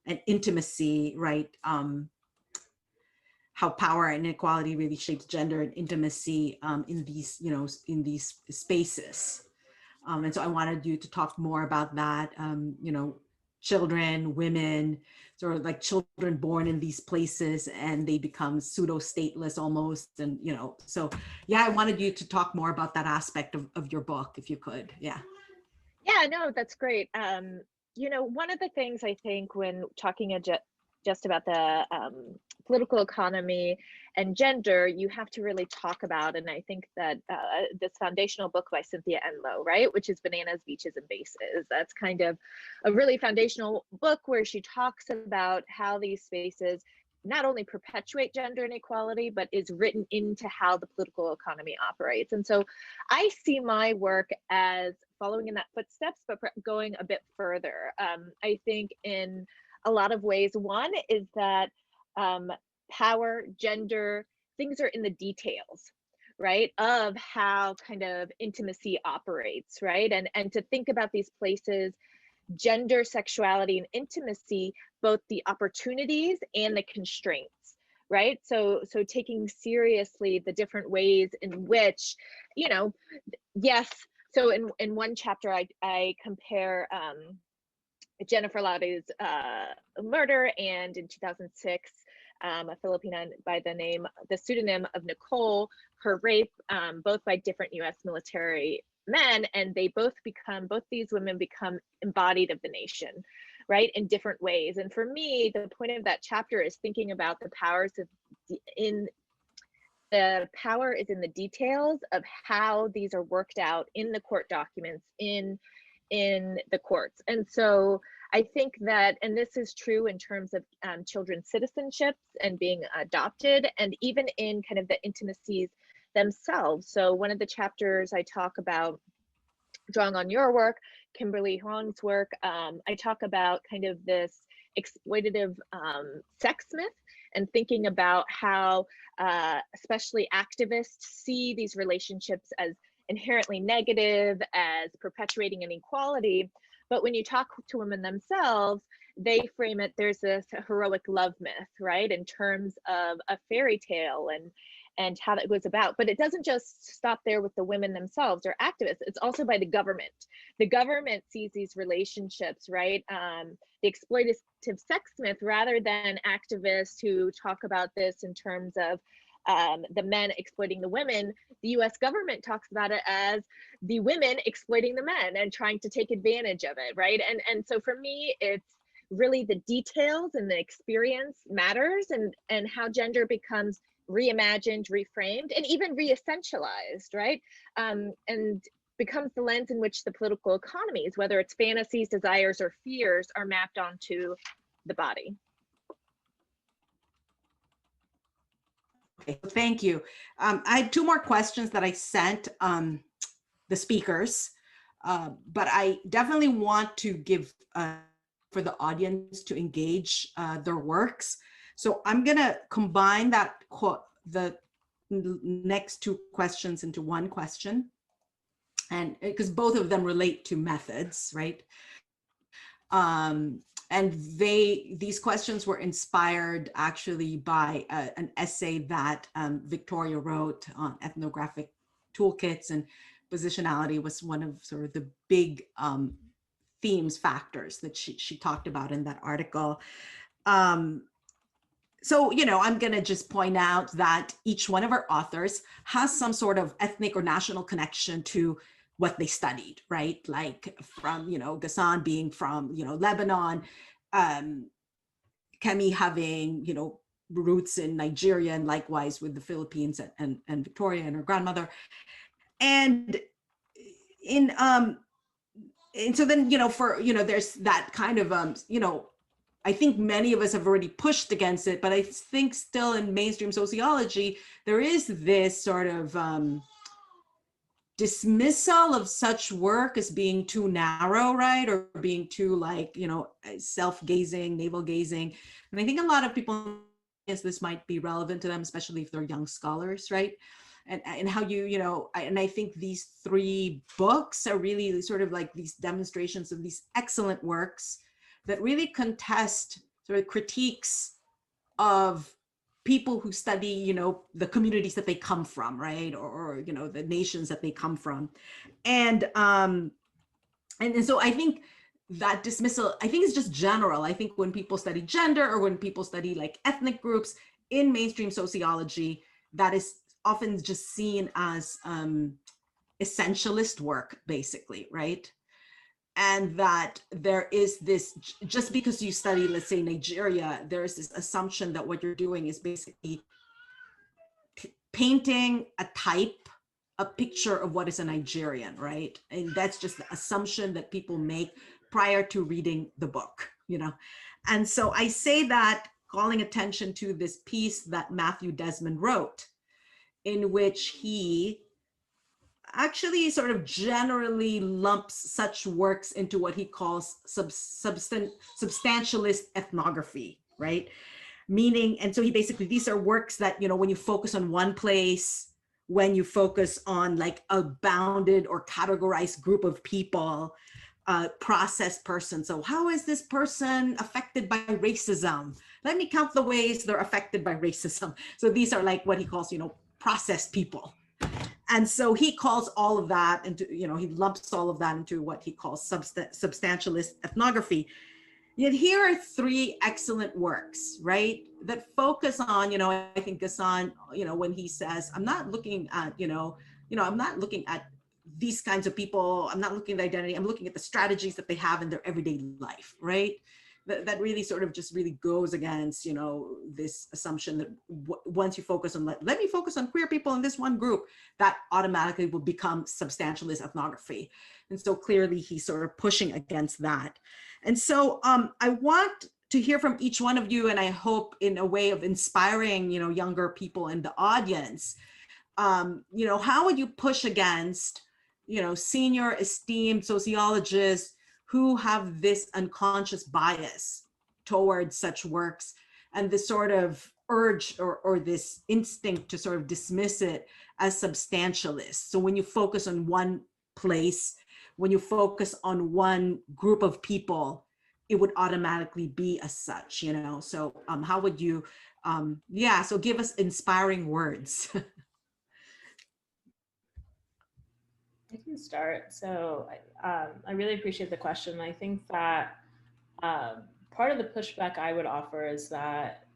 and intimacy, right? How power and inequality really shapes gender and intimacy in these, you know, in these spaces. And so I wanted you to talk more about that, you know, children, women, sort of like children born in these places and they become pseudo stateless almost. And, you know, so yeah, I wanted you to talk more about that aspect of your book, if you could. Yeah. Yeah, no, that's great. You know, one of the things I think when talking just about the political economy and gender, you have to really talk about, and I think that this foundational book by Cynthia Enloe, right, which is Bananas, Beaches, and Bases, that's kind of a really foundational book where she talks about how these spaces not only perpetuate gender inequality, but is written into how the political economy operates. And so I see my work as following in that footsteps, but going a bit further. I think in a lot of ways, one is that power, gender, things are in the details, right, of how kind of intimacy operates, right? And to think about these places, gender, sexuality, and intimacy, both the opportunities and the constraints, right? So taking seriously the different ways in which, you know, yes, so in one chapter I compare Jennifer Laude's murder, and in 2006, a Filipina by the pseudonym of Nicole, her rape, both by different US military men, and both these women become embodied of the nation, right, in different ways. And for me, the point of that chapter is thinking about the power is in the details of how these are worked out in the court documents, in the courts. And so I think that, and this is true in terms of children's citizenships and being adopted, and even in kind of the intimacies themselves. So one of the chapters I talk about, drawing on your work, Kimberly Huang's work, I talk about kind of this exploitative sex myth, and thinking about how especially activists see these relationships as inherently negative, as perpetuating inequality. But when you talk to women themselves, they frame it, there's this heroic love myth, right, in terms of a fairy tale and how that goes about. But it doesn't just stop there with the women themselves or activists, it's also by the government. The government sees these relationships, right, the exploitative sex myth, rather than activists who talk about this in terms of the men exploiting the women. The US government talks about it as the women exploiting the men and trying to take advantage of it, right? And so for me, it's really the details and the experience matters, and how gender becomes reimagined, reframed, and even re-essentialized, right? And becomes the lens in which the political economies, whether it's fantasies, desires, or fears, are mapped onto the body. Okay, thank you. I had two more questions that I sent the speakers. But I definitely want to give for the audience to engage their works. So I'm gonna combine that the next two questions into one question, and because both of them relate to methods, right? And these questions were inspired actually by an essay that Victoria wrote on ethnographic toolkits, and positionality was one of sort of the big themes, factors that she talked about in that article. So, you know, I'm going to just point out that each one of our authors has some sort of ethnic or national connection to what they studied, right? Like from, you know, Ghassan being from, you know, Lebanon, Kemi having, you know, roots in Nigeria, and likewise with the Philippines, and Victoria and her grandmother. And so then, you know, for, you know, there's that kind of, you know, I think many of us have already pushed against it, but I think still in mainstream sociology, there is this sort of dismissal of such work as being too narrow, right? Or being too, like, you know, self-gazing, navel-gazing. And I think a lot of people, yes, this might be relevant to them, especially if they're young scholars, right? And how you know, and I think these three books are really sort of like these demonstrations of these excellent works that really contest sort of critiques of people who study, you know, the communities that they come from, right? Or you know, the nations that they come from. And so I think that dismissal, I think, is just general. I think when people study gender, or when people study like ethnic groups in mainstream sociology, that is often just seen as essentialist work, basically, right? And that there is this, just because you study, let's say, Nigeria, there is this assumption that what you're doing is basically painting a type, a picture of what is a Nigerian, right? And that's just the assumption that people make prior to reading the book, you know? And so I say that calling attention to this piece that Matthew Desmond wrote, in which he actually sort of generally lumps such works into what he calls substantialist ethnography, right? Meaning, and so he basically, these are works that, you know, when you focus on one place, when you focus on like a bounded or categorized group of people, process person. So how is this person affected by racism? Let me count the ways they're affected by racism. So these are like what he calls, you know, processed people. And so he calls all of that into, you know, he lumps all of that into what he calls substantialist ethnography. Yet here are three excellent works, right, that focus on, you know, I think Ghassan, you know, when he says, I'm not looking at, I'm not looking at these kinds of people, I'm not looking at identity, I'm looking at the strategies that they have in their everyday life, right? That really sort of just really goes against, you know, this assumption that once you focus on, let me focus on queer people in this one group, that automatically will become substantialist ethnography. And so clearly he's sort of pushing against that. And so I want to hear from each one of you, and I hope in a way of inspiring, you know, younger people in the audience, you know, how would you push against, you know, senior esteemed sociologists who have this unconscious bias towards such works, and this sort of urge or this instinct to sort of dismiss it as substantialist? So when you focus on one place, when you focus on one group of people, it would automatically be as such, you know? So how would you, yeah, so give us inspiring words. I can start. So I really appreciate the question. I think that part of the pushback I would offer is that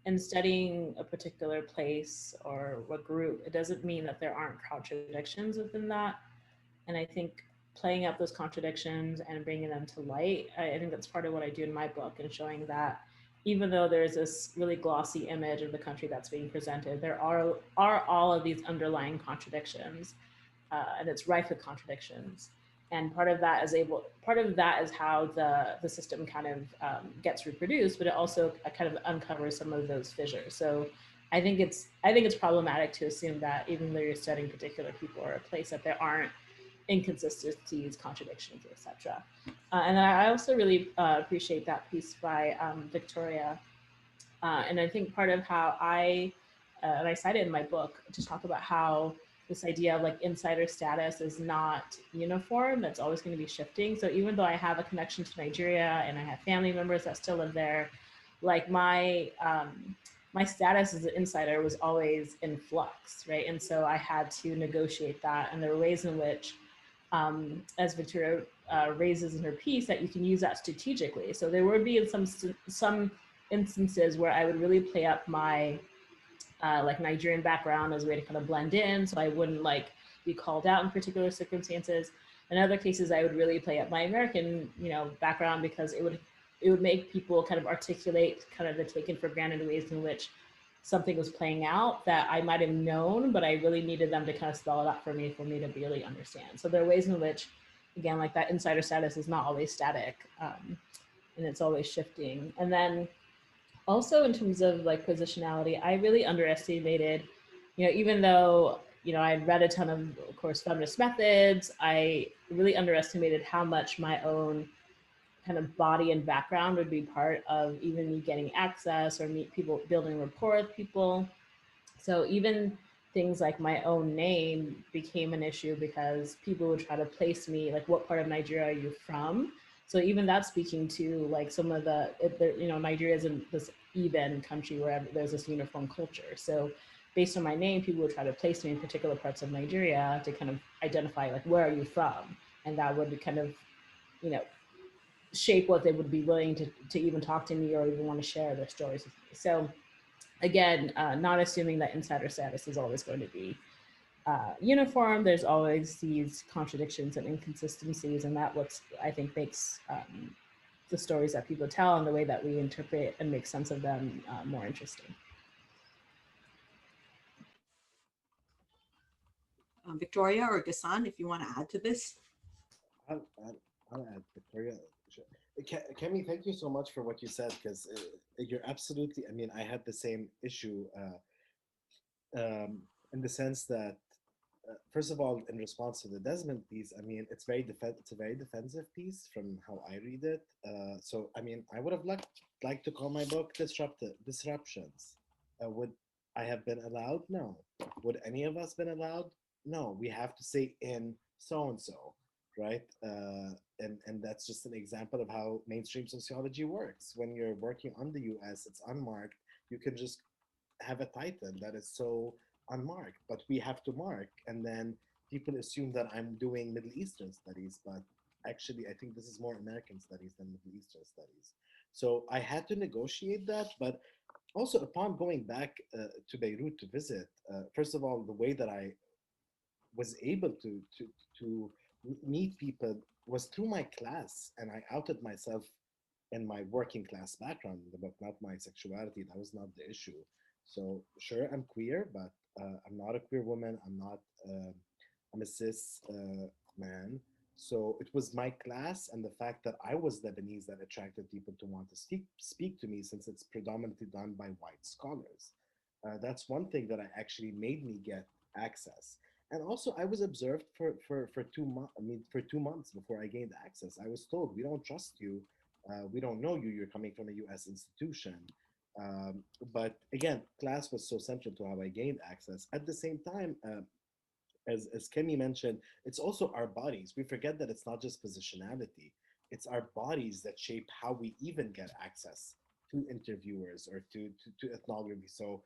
in studying a particular place or a group, it doesn't mean that there aren't contradictions within that. And I think playing up those contradictions and bringing them to light, I think that's part of what I do in my book, and showing that even though there's this really glossy image of the country that's being presented, there are all of these underlying contradictions. And it's rife with contradictions, and part of that is how the system kind of gets reproduced, but it also kind of uncovers some of those fissures. So I think it's problematic to assume that even though you're studying particular people or a place, that there aren't inconsistencies, contradictions, etc. And I also really appreciate that piece by Victoria. And I think part of how and I cited in my book to talk about how this idea of like insider status is not uniform, that's always going to be shifting. So even though I have a connection to Nigeria and I have family members that still live there, like my status as an insider was always in flux, right? And so I had to negotiate that. And there were ways in which, as Victoria raises in her piece, that you can use that strategically. So there would be in some instances where I would really play up my like Nigerian background as a way to kind of blend in, so I wouldn't like be called out in particular circumstances. In other cases, I would really play up my American, background, because it would make people kind of articulate kind of the taken for granted ways in which something was playing out that I might have known, but I really needed them to kind of spell it out for me to really understand. So there are ways in which, again, like that insider status is not always static, and it's always shifting. And then also in terms of like positionality, I really underestimated, even though, I'd read a ton of course, feminist methods, I really underestimated how much my own kind of body and background would be part of even me getting access or meet people, building rapport with people. So even things like my own name became an issue because people would try to place me, like, what part of Nigeria are you from? So even that's speaking to like some of Nigeria isn't this even country where there's this uniform culture. So based on my name, people would try to place me in particular parts of Nigeria to kind of identify like, where are you from? And that would kind of, shape what they would be willing to even talk to me or even want to share their stories with me. So again, not assuming that insider status is always going to be uniform. There's always these contradictions and inconsistencies, and that what I think makes the stories that people tell and the way that we interpret and make sense of them more interesting. Victoria or Ghassan, if you want to add to this. I'll add, Victoria. Sure. Kemi, thank you so much for what you said, because you're absolutely, I mean, I had the same issue in the sense that, first of all, in response to the Desmond piece, I mean, it's a very defensive piece from how I read it. So, I mean, I would have liked to call my book Disruptions. Would I have been allowed? No. Would any of us been allowed? No. We have to say in so-and-so, right? And that's just an example of how mainstream sociology works. When you're working on the US, it's unmarked. You can just have a title that is so unmarked, but we have to mark. And then people assume that I'm doing Middle Eastern studies, but actually I think this is more American studies than Middle Eastern studies. So I had to negotiate that, but also upon going back to Beirut to visit, first of all, the way that I was able to meet people was through my class, and I outed myself in my working class background in the book, not my sexuality. That was not the issue. So sure, I'm queer, but I'm not a queer woman. I'm a cis man. So it was my class and the fact that I was Lebanese that attracted people to want to speak to me, since it's predominantly done by white scholars. That's one thing that actually made me get access. And also, I was observed for 2 months. I mean, for 2 months before I gained access. I was told, we don't trust you. We don't know you. You're coming from a U.S. institution. But again, class was so central to how I gained access. At the same time, as Kemi mentioned, it's also our bodies. We forget that it's not just positionality. It's our bodies that shape how we even get access to interviewers or to ethnography. So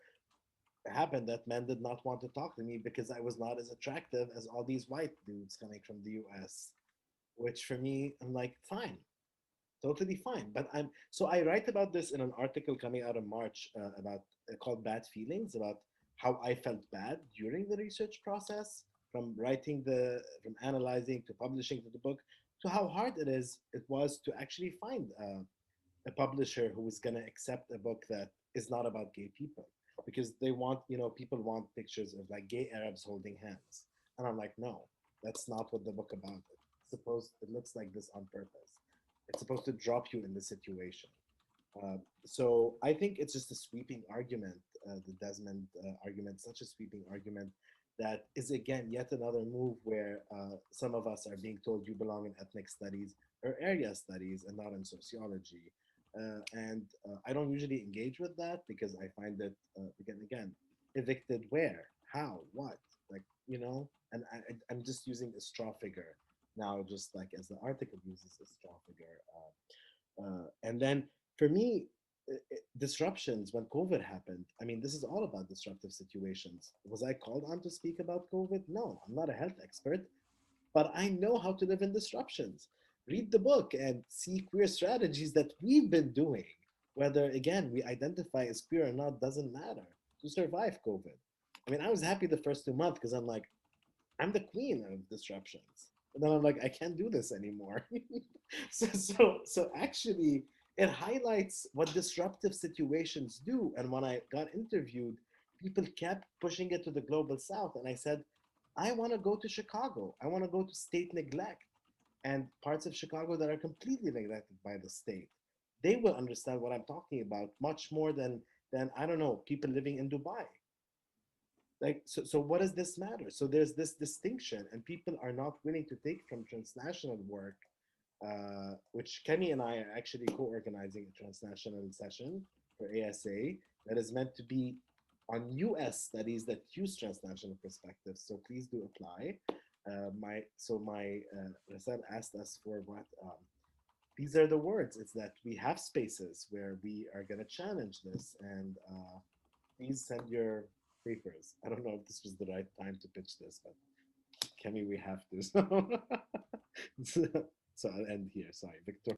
it happened that men did not want to talk to me because I was not as attractive as all these white dudes coming from the US, which for me, I'm like, fine, totally fine. But so I write about this in an article coming out of March about called Bad Feelings, about how I felt bad during the research process, from analyzing to publishing the book, to how hard it was to actually find a publisher who was going to accept a book that is not about gay people, because they want, people want pictures of like gay Arabs holding hands. And I'm like, no, that's not what the book about. It looks like this on purpose. It's supposed to drop you in the situation. So I think it's just a sweeping argument, the Desmond argument, such a sweeping argument. that is, again, yet another move where some of us are being told you belong in ethnic studies or area studies and not in sociology. I don't usually engage with that because I find that, again, evicted where, how, what, like, you know, and I'm just using a straw figure now, just like as the article uses a straw figure. And then for me, disruptions when COVID happened, I mean, this is all about disruptive situations. Was I called on to speak about COVID? No, I'm not a health expert, but I know how to live in disruptions. Read the book and see queer strategies that we've been doing, whether, again, we identify as queer or not, doesn't matter, to survive COVID. I mean, I was happy the first 2 months because I'm like, I'm the queen of disruptions. And then I'm like, I can't do this anymore. So actually, it highlights what disruptive situations do. And when I got interviewed, people kept pushing it to the global south. And I said, I want to go to Chicago. I want to go to state neglect and parts of Chicago that are completely neglected by the state. They will understand what I'm talking about much more than I don't know, people living in Dubai. Like, so what does this matter? So there's this distinction, and people are not willing to take from transnational work, which Kemi and I are actually co-organizing a transnational session for ASA that is meant to be on US studies that use transnational perspectives. So please do apply. Rhacel asked us for what, these are the words. It's that we have spaces where we are gonna challenge this, and please send your papers. I don't know if this was the right time to pitch this, but Kemi, we have to. So I'll end here. Sorry, Victor.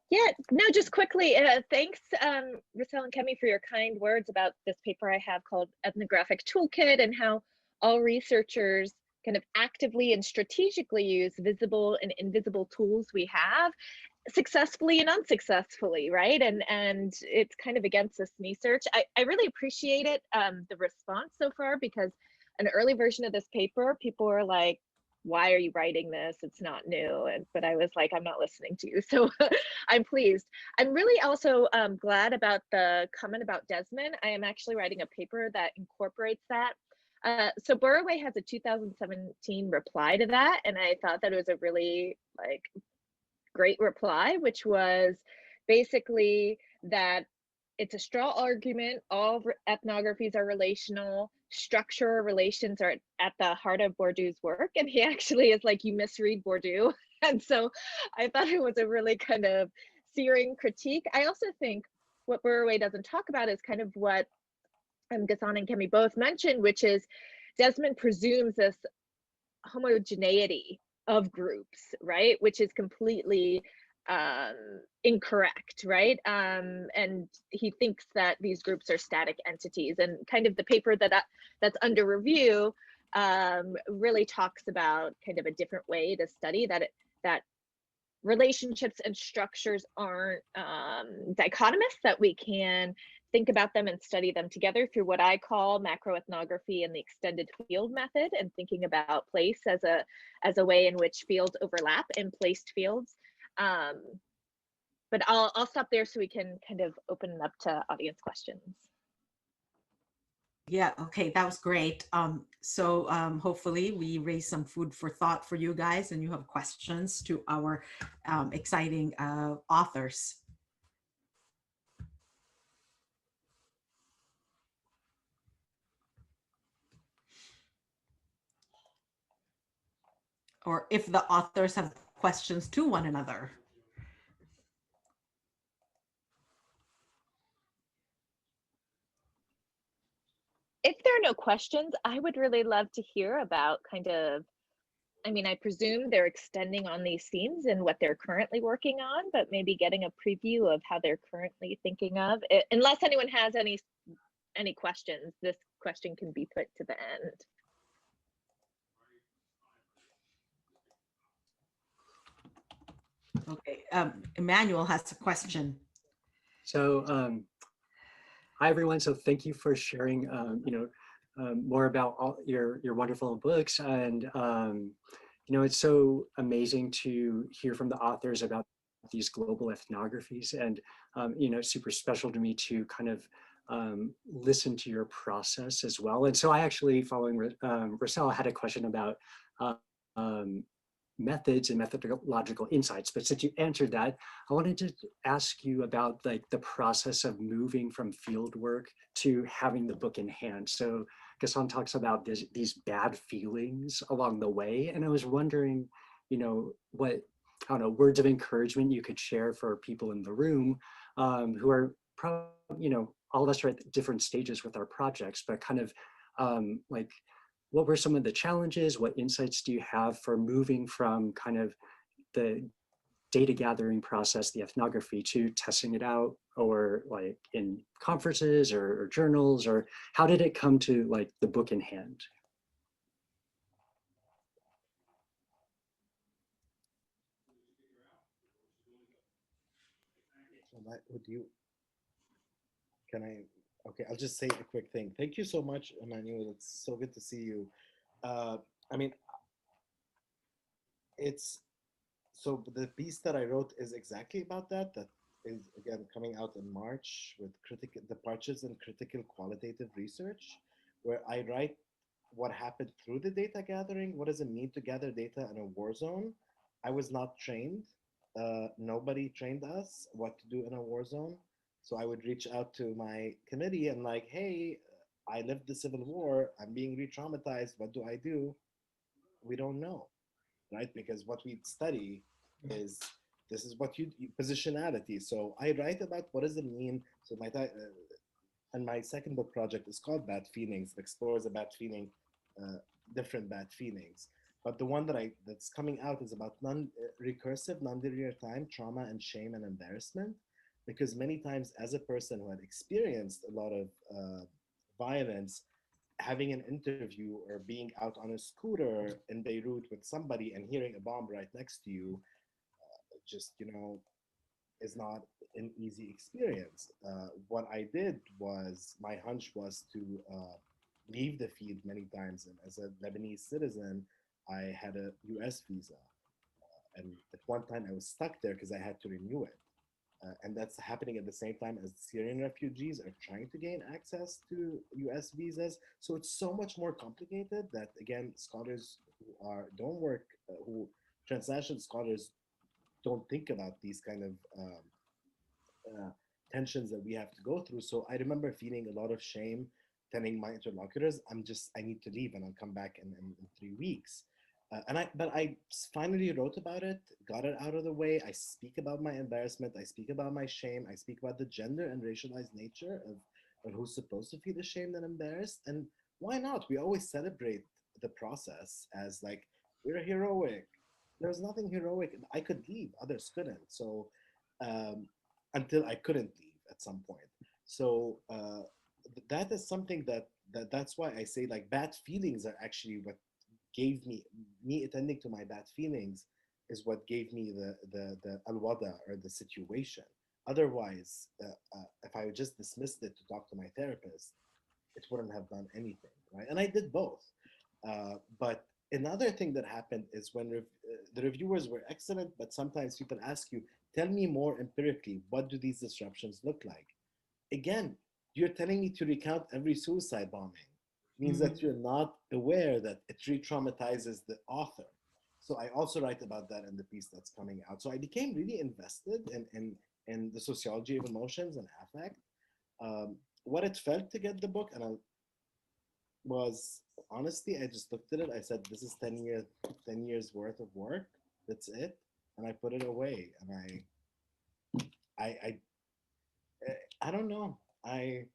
Yeah, no, just quickly, thanks, Rhacel and Kemi, for your kind words about this paper I have called Ethnographic Toolkit, and how all researchers kind of actively and strategically use visible and invisible tools we have, successfully and unsuccessfully, right? And it's kind of against this knee search. I really appreciate it, the response so far, because an early version of this paper, people were like, why are you writing this? It's not new. But I was like, I'm not listening to you. So I'm pleased. I'm really also glad about the comment about Desmond. I am actually writing a paper that incorporates that. So Burraway has a 2017 reply to that, and I thought that it was a really great reply, which was basically that it's a straw argument. All ethnographies are relational. Structure relations are at the heart of Bourdieu's work. And he actually is like, you misread Bourdieu. And so I thought it was a really kind of searing critique. I also think what Burraway doesn't talk about is kind of what Ghassan and Kemi both mentioned, which is Desmond presumes this homogeneity of groups, right? Which is completely incorrect, right? And he thinks that these groups are static entities, and kind of the paper that's under review really talks about kind of a different way to study that relationships and structures aren't dichotomous, that we can think about them and study them together through what I call macroethnography and the extended field method, and thinking about place as a way in which fields overlap in placed fields. But I'll stop there so we can kind of open it up to audience questions. Yeah, okay, that was great. So hopefully we raise some food for thought for you guys, and you have questions to our exciting authors. Or if the authors have questions to one another. If there are no questions, I would really love to hear about kind of, I mean, I presume they're extending on these themes and what they're currently working on, but maybe getting a preview of how they're currently thinking of it. Unless anyone has any questions, this question can be put to the end. Okay, Emmanuel has a question. So, hi everyone. So thank you for sharing, more about all your wonderful books, and it's so amazing to hear from the authors about these global ethnographies, and super special to me to kind of listen to your process as well. And so I actually, following Rhacel, had a question about methods and methodological insights, but since you answered that, I wanted to ask you about like the process of moving from field work to having the book in hand. So Ghassan talks about these bad feelings along the way, and I was wondering, you know, what, I don't know, words of encouragement you could share for people in the room who are probably, you know, all of us are at different stages with our projects, but kind of like, what were some of the challenges? What insights do you have for moving from kind of the data gathering process, the ethnography, to testing it out, or like in conferences or journals, or how did it come to like the book in hand? Would you, can I, okay, I'll just say a quick thing. Thank you so much, Emmanuel. It's so good to see you. I mean, it's, so the piece that I wrote is exactly about that. That is, again, coming out in March with departures in critical qualitative research, where I write what happened through the data gathering. What does it mean to gather data in a war zone? I was not trained. Nobody trained us what to do in a war zone. So I would reach out to my committee and like, hey, I lived the Civil War. I'm being re-traumatized. What do I do? We don't know, right? Because what we study is, this is what you positionality. So I write about what does it mean. So and my second book project is called Bad Feelings. It explores a bad feeling, different bad feelings. But the one that's coming out is about recursive, non-linear time, trauma, and shame and embarrassment. Because many times, as a person who had experienced a lot of violence, having an interview or being out on a scooter in Beirut with somebody and hearing a bomb right next to you, just, you know, is not an easy experience. What I did was, my hunch was to leave the field many times. And as a Lebanese citizen, I had a US visa. And at one time I was stuck there because I had to renew it. And that's happening at the same time as Syrian refugees are trying to gain access to US visas. So it's so much more complicated that, again, scholars who don't work, who transnational scholars don't think about these kind of tensions that we have to go through. So I remember feeling a lot of shame telling my interlocutors, I need to leave and I'll come back in 3 weeks. But I finally wrote about it, got it out of the way. I speak about my embarrassment. I speak about my shame. I speak about the gender and racialized nature of who's supposed to feel ashamed and embarrassed. And why not? We always celebrate the process as like, we're heroic. There's nothing heroic. I could leave, others couldn't. So until I couldn't leave at some point. So that is something that's why I say like bad feelings are actually what gave me attending to my bad feelings is what gave me the al-wada, or the situation. Otherwise, if I just dismissed it to talk to my therapist, it wouldn't have done anything, right? And I did both. But another thing that happened is when the reviewers were excellent, but sometimes people ask you, tell me more empirically, what do these disruptions look like? Again, you're telling me to recount every suicide bombing. Means that you're not aware that it re-traumatizes the author. So I also write about that in the piece that's coming out. So I became really invested in the sociology of emotions and affect. What it felt to get the book, and was honestly, I just looked at it. I said, "This is 10 years worth of work. That's it," and I put it away. And I don't know. I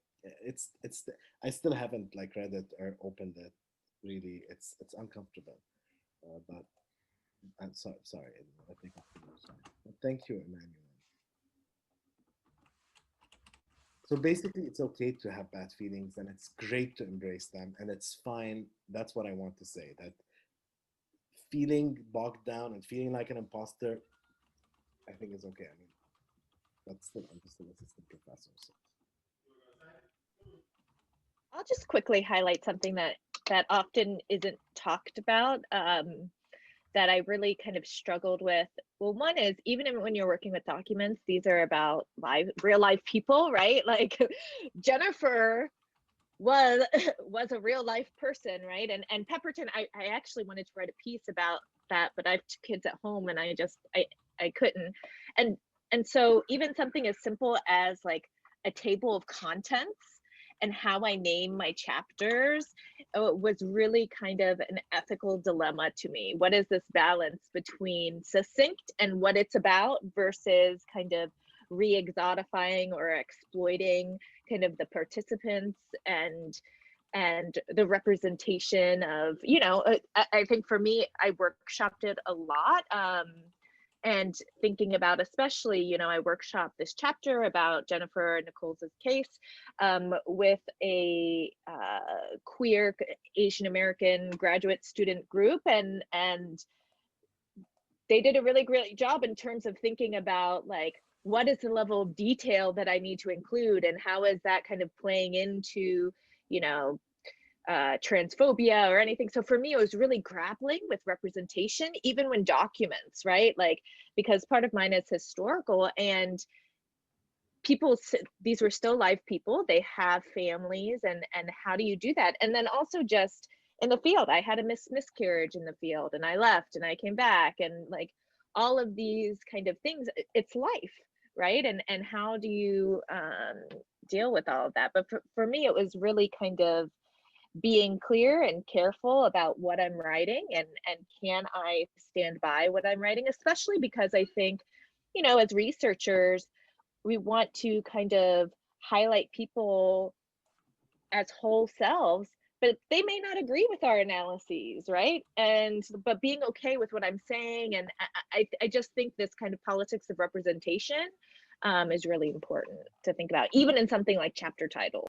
still haven't like read it or opened it. Really, it's uncomfortable. But I'm sorry. I think but thank you, Emmanuel. So basically, it's okay to have bad feelings, and it's great to embrace them, and it's fine. That's what I want to say. That feeling bogged down and feeling like an imposter, I think is okay. I mean, I'm still assistant professor. So. I'll just quickly highlight something that often isn't talked about, that I really kind of struggled with well, one is, even when you're working with documents, these are about real life people, right? Like Jennifer was a real life person, right? And Pepperton, I actually wanted to write a piece about that, but I have 2 kids at home and I couldn't. And so even something as simple as like a table of contents and how I name my chapters was really kind of an ethical dilemma to me. What is this balance between succinct and what it's about versus kind of re-exotifying or exploiting kind of the participants and the representation of, you know, I think for me, I workshopped it a lot. And thinking about, especially, you know, I workshopped this chapter about Jennifer Nichols' case with a queer Asian American graduate student group, and they did a really great job in terms of thinking about like, what is the level of detail that I need to include, and how is that kind of playing into, you know, transphobia or anything. So for me, it was really grappling with representation, even when documents, right? Like, because part of mine is historical, and people, these were still live people, they have families, and how do you do that? And then also just in the field, I had a miscarriage in the field, and I left and I came back, and like all of these kind of things, it's life, right? And how do you deal with all of that? But for me, it was really kind of being clear and careful about what I'm writing, and can I stand by what I'm writing, especially because I think, you know, as researchers, we want to kind of highlight people as whole selves, but they may not agree with our analyses, right? But being okay with what I'm saying, and I just think this kind of politics of representation is really important to think about, even in something like chapter title.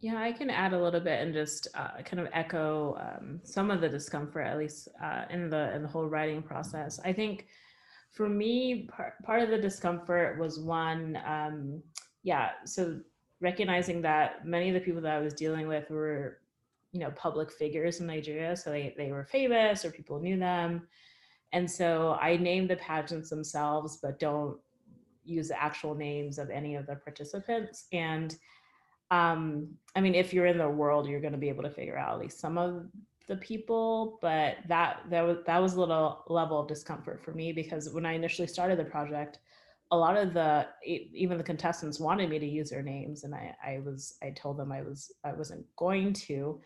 Yeah, I can add a little bit and just kind of echo some of the discomfort, at least in the whole writing process. I think for me, part of the discomfort was one, so recognizing that many of the people that I was dealing with were, you know, public figures in Nigeria. So they were famous, or people knew them. And so I named the pageants themselves, but don't use the actual names of any of the participants. And I mean, if you're in the world, you're going to be able to figure out at least some of the people, but that was a little level of discomfort for me, because when I initially started the project, a lot of even the contestants wanted me to use their names, and I told them I wasn't going to,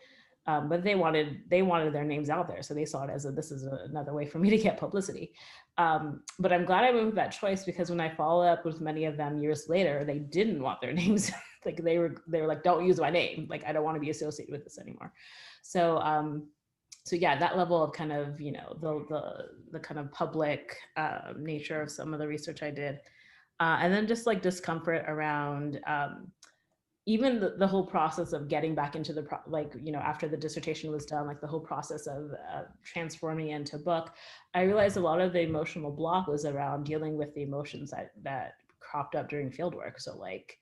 but they wanted their names out there, so they saw it as this is another way for me to get publicity. But I'm glad I went with that choice, because when I followed up with many of them years later, they didn't want their names. Like they were like, don't use my name. Like, I don't want to be associated with this anymore. So yeah, that level of kind of, you know, the kind of public nature of some of the research I did, and then just like discomfort around even the whole process of getting back into you know, after the dissertation was done, like the whole process of transforming it into book, I realized a lot of the emotional block was around dealing with the emotions that cropped up during fieldwork. So like,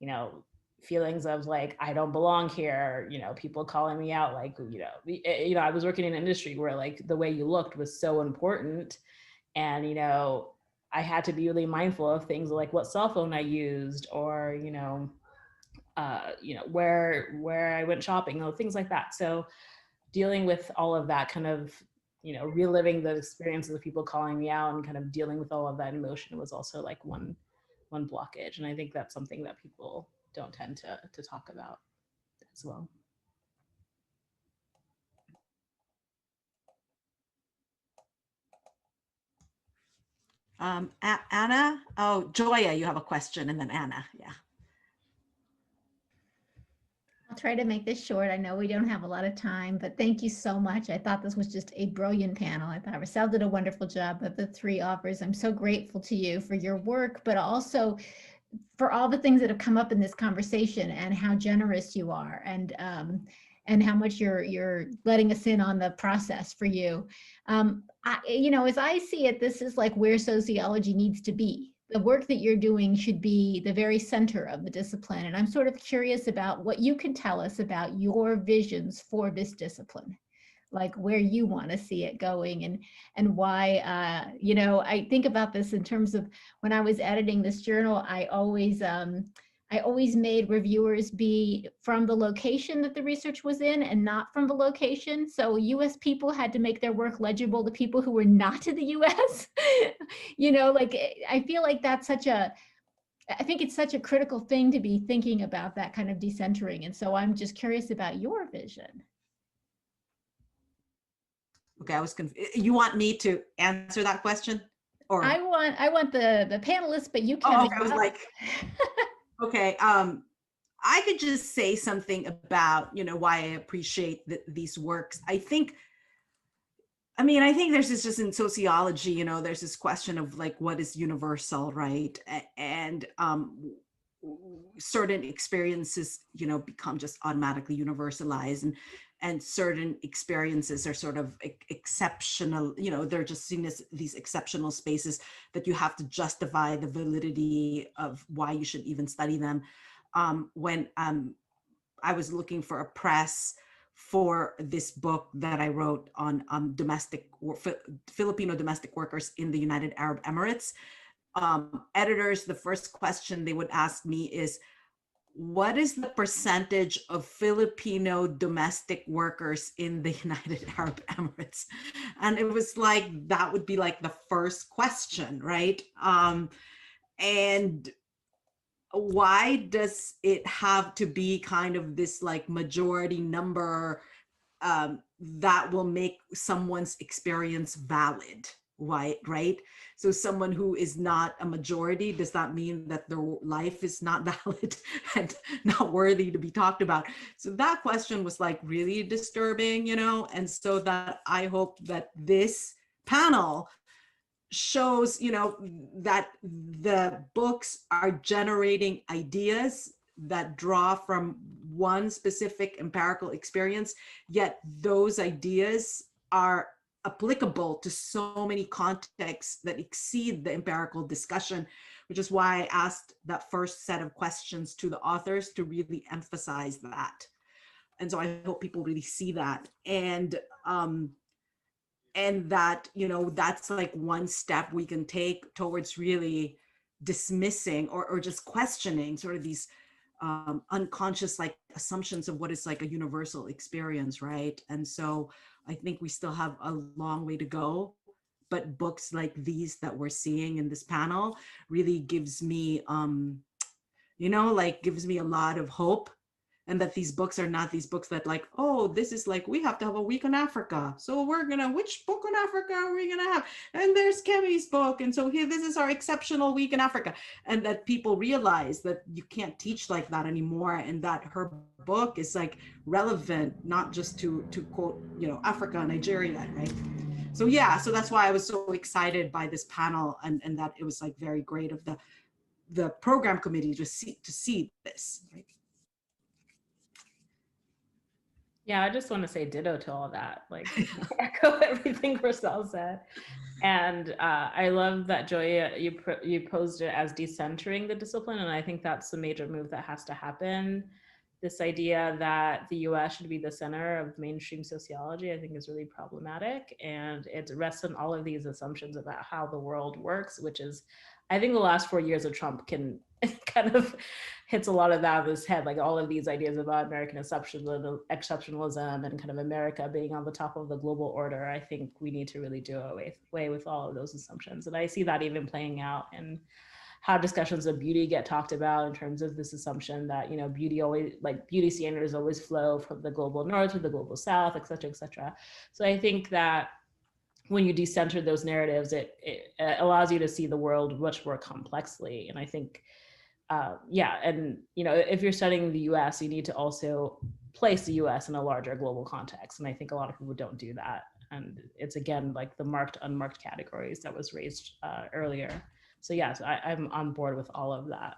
you know, feelings of like, I don't belong here, you know, people calling me out, like, you know, I was working in an industry where like the way you looked was so important. And, you know, I had to be really mindful of things like what cell phone I used, or, you know, where I went shopping, you know, things like that. So dealing with all of that, kind of, you know, reliving the experiences of people calling me out and kind of dealing with all of that emotion was also like one blockage. And I think that's something that people don't tend to talk about as well. Anna, oh, Joya, you have a question, and then Anna, yeah. I'll try to make this short. I know we don't have a lot of time, but thank you so much. I thought this was just a brilliant panel. I thought Rhacel did a wonderful job of the 3 authors. I'm so grateful to you for your work, but also for all the things that have come up in this conversation, and how generous you are, and how much you're letting us in on the process for you. You know, as I see it, this is like where sociology needs to be. The work that you're doing should be the very center of the discipline. And I'm sort of curious about what you can tell us about your visions for this discipline. like where you want to see it going, and why, you know, I think about this in terms of when I was editing this journal, I always made reviewers be from the location that the research was in and not from the location. So US people had to make their work legible to people who were not in the US. You know, like, I feel like that's I think it's such a critical thing to be thinking about, that kind of decentering. And so I'm just curious about your vision. Okay, I was confused. You want me to answer that question? Or I want the panelists, but you can. oh, okay, I was like, okay, I could just say something about, you know, why I appreciate these works. I think there's this, just in sociology, you know, there's this question of like, what is universal, right? And certain experiences, you know, become just automatically universalized, and certain experiences are sort of exceptional, you know, they're just seen as these exceptional spaces that you have to justify the validity of why you should even study them. When I was looking for a press for this book that I wrote on Filipino domestic workers in the United Arab Emirates, editors, the first question they would ask me is, what is the percentage of Filipino domestic workers in the United Arab Emirates? And it was like, that would be like the first question, right? And why does it have to be kind of this like majority number that will make someone's experience valid? Why, right? So someone who is not a majority, does that mean that their life is not valid and not worthy to be talked about? So that question was like really disturbing, you know? And so that I hope that this panel shows, you know, that the books are generating ideas that draw from one specific empirical experience, yet those ideas are applicable to so many contexts that exceed the empirical discussion, which is why I asked that first set of questions to the authors to really emphasize that. And so I hope people really see that. And that, you know, that's like one step we can take towards really dismissing or just questioning sort of these unconscious like assumptions of what is like a universal experience, right? And so I think we still have a long way to go, but books like these that we're seeing in this panel really gives me, you know, like gives me a lot of hope. And that these books are not these books that like, oh, this is like, we have to have a week on Africa. So we're gonna, which book on Africa are we gonna have? And there's Kemi's book. And so here, this is our exceptional week in Africa. And that people realize that you can't teach like that anymore. And that her book is like relevant, not just to quote, you know, Africa, Nigeria, right? So yeah, so that's why I was so excited by this panel, and that it was like very great of the program committee to see this, right? Yeah, I just want to say ditto to all that, like echo everything Rhacel said. And I love that, Joya, you posed it as decentering the discipline. And I think that's the major move that has to happen. This idea that the US should be the center of mainstream sociology, I think is really problematic. And it rests on all of these assumptions about how the world works, which is, I think the last 4 years of Trump can kind of hits a lot of that on his head, like all of these ideas about American exceptionalism and kind of America being on the top of the global order. I think we need to really do away with all of those assumptions. And I see that even playing out in how discussions of beauty get talked about, in terms of this assumption that, you know, beauty standards always flow from the global north to the global south, et cetera, et cetera. So I think that when you decenter those narratives, it allows you to see the world much more complexly. And I think, yeah, and you know, if you're studying the US, you need to also place the US in a larger global context. And I think a lot of people don't do that. And it's, again, like the marked, unmarked categories that was raised earlier. So yes, I'm on board with all of that.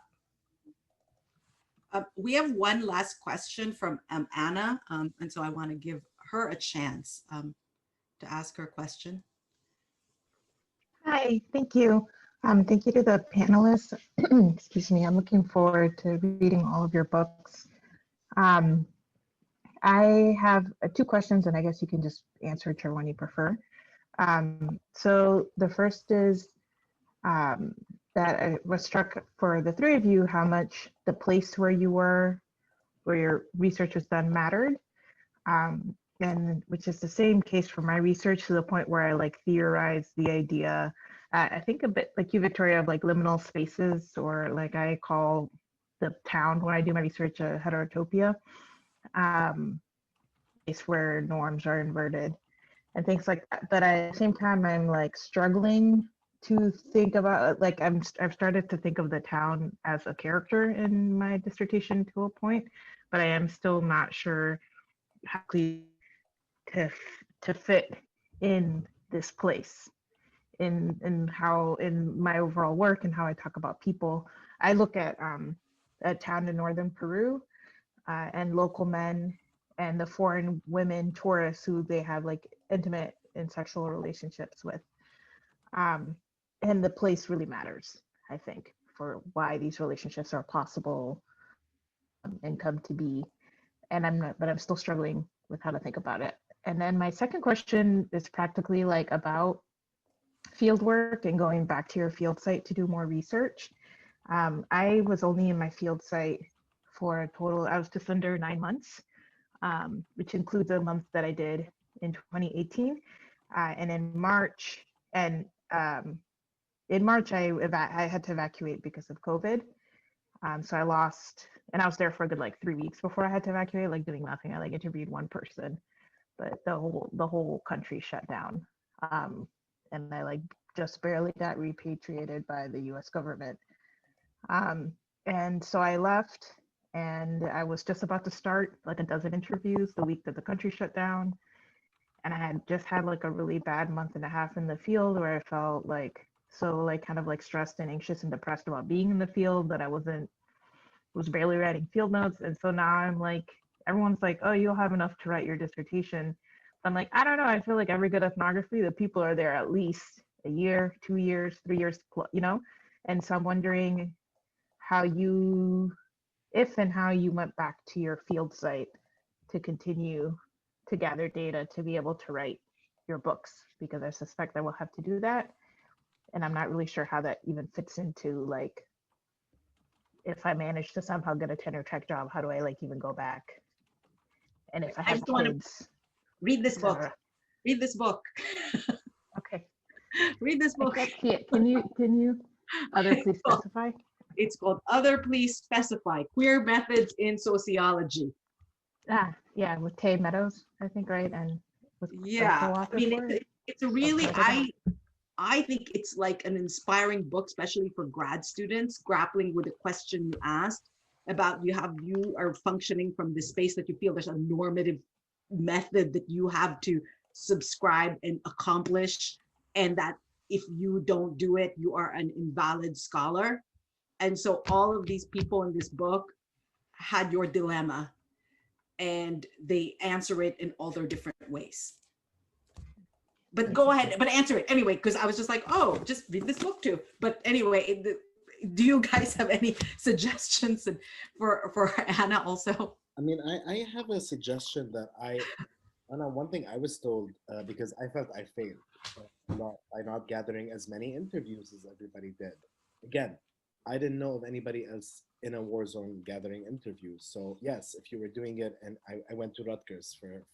We have one last question from Anna, and so I want to give her a chance to ask her question. Hi, thank you. Thank you to the panelists. Excuse me, I'm looking forward to reading all of your books. I have two questions, and I guess you can just answer whichever one you prefer. So the first is that I was struck for the three of you how much the place where you were, where your research was done, mattered. And which is the same case for my research, to the point where I like theorize the idea. I think a bit like you, Victoria, of like liminal spaces, or like I call the town when I do my research a heterotopia, place where norms are inverted and things like that. But at the same time, I'm like struggling to think about, like I've started to think of the town as a character in my dissertation to a point, but I am still not sure how to fit in this place in how in my overall work and how I talk about people. I look at a town in northern Peru and local men and the foreign women tourists who they have like intimate and sexual relationships with. And the place really matters, I think, for why these relationships are possible and come to be. And I'm still struggling with how to think about it. And then my second question is practically like about field work and going back to your field site to do more research. I was only in my field site for a total, I was just under 9 months, which includes a month that I did in 2018. And in March, I had to evacuate because of COVID. So I lost, and I was there for a good like 3 weeks before I had to evacuate, like doing nothing. I like interviewed one person, but the whole country shut down. And I like just barely got repatriated by the US government. And so I left, and I was just about to start like a dozen interviews the week that the country shut down. And I had just had like a really bad month and a half in the field where I felt like so like kind of like stressed and anxious and depressed about being in the field that I was barely writing field notes. And so now I'm like, everyone's like, oh, you'll have enough to write your dissertation. I'm like, I don't know. I feel like every good ethnography, the people are there at least a year, 2 years, 3 years, you know? And so I'm wondering if and how you went back to your field site to continue to gather data to be able to write your books, because I suspect I will have to do that. And I'm not really sure how that even fits into like, if I manage to somehow get a tenure track job, how do I like even go back? And if I have kids. Read this book. Read this book. Okay. Read this book. Can you other please specify? It's called Other Please Specify, Queer Methods in Sociology. Yeah, with Tay Meadows, I think, right? And with I mean, it's a really, I think it's like an inspiring book, especially for grad students grappling with the question you asked about you are functioning from the space that you feel there's a normative method that you have to subscribe and accomplish, and that if you don't do it, you are an invalid scholar. And so all of these people in this book had your dilemma, and they answer it in all their different ways. But go ahead, but answer it anyway, because I was just like, oh, just read this book too. But anyway, do you guys have any suggestions for Anna also? I mean, I have a suggestion that Anna, one thing I was told, because I felt I failed by not gathering as many interviews as everybody did. Again, I didn't know of anybody else in a war zone gathering interviews. So yes, if you were doing it, and I went to Rutgers for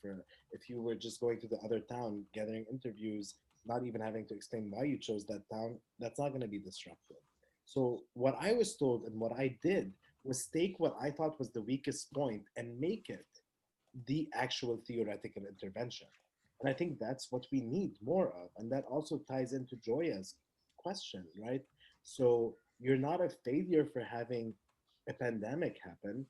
if you were just going to the other town gathering interviews, not even having to explain why you chose that town, that's not going to be disruptive. So what I was told and what I did was take what I thought was the weakest point and make it the actual theoretical intervention. And I think that's what we need more of. And that also ties into Joya's question, right? So you're not a failure for having a pandemic happen.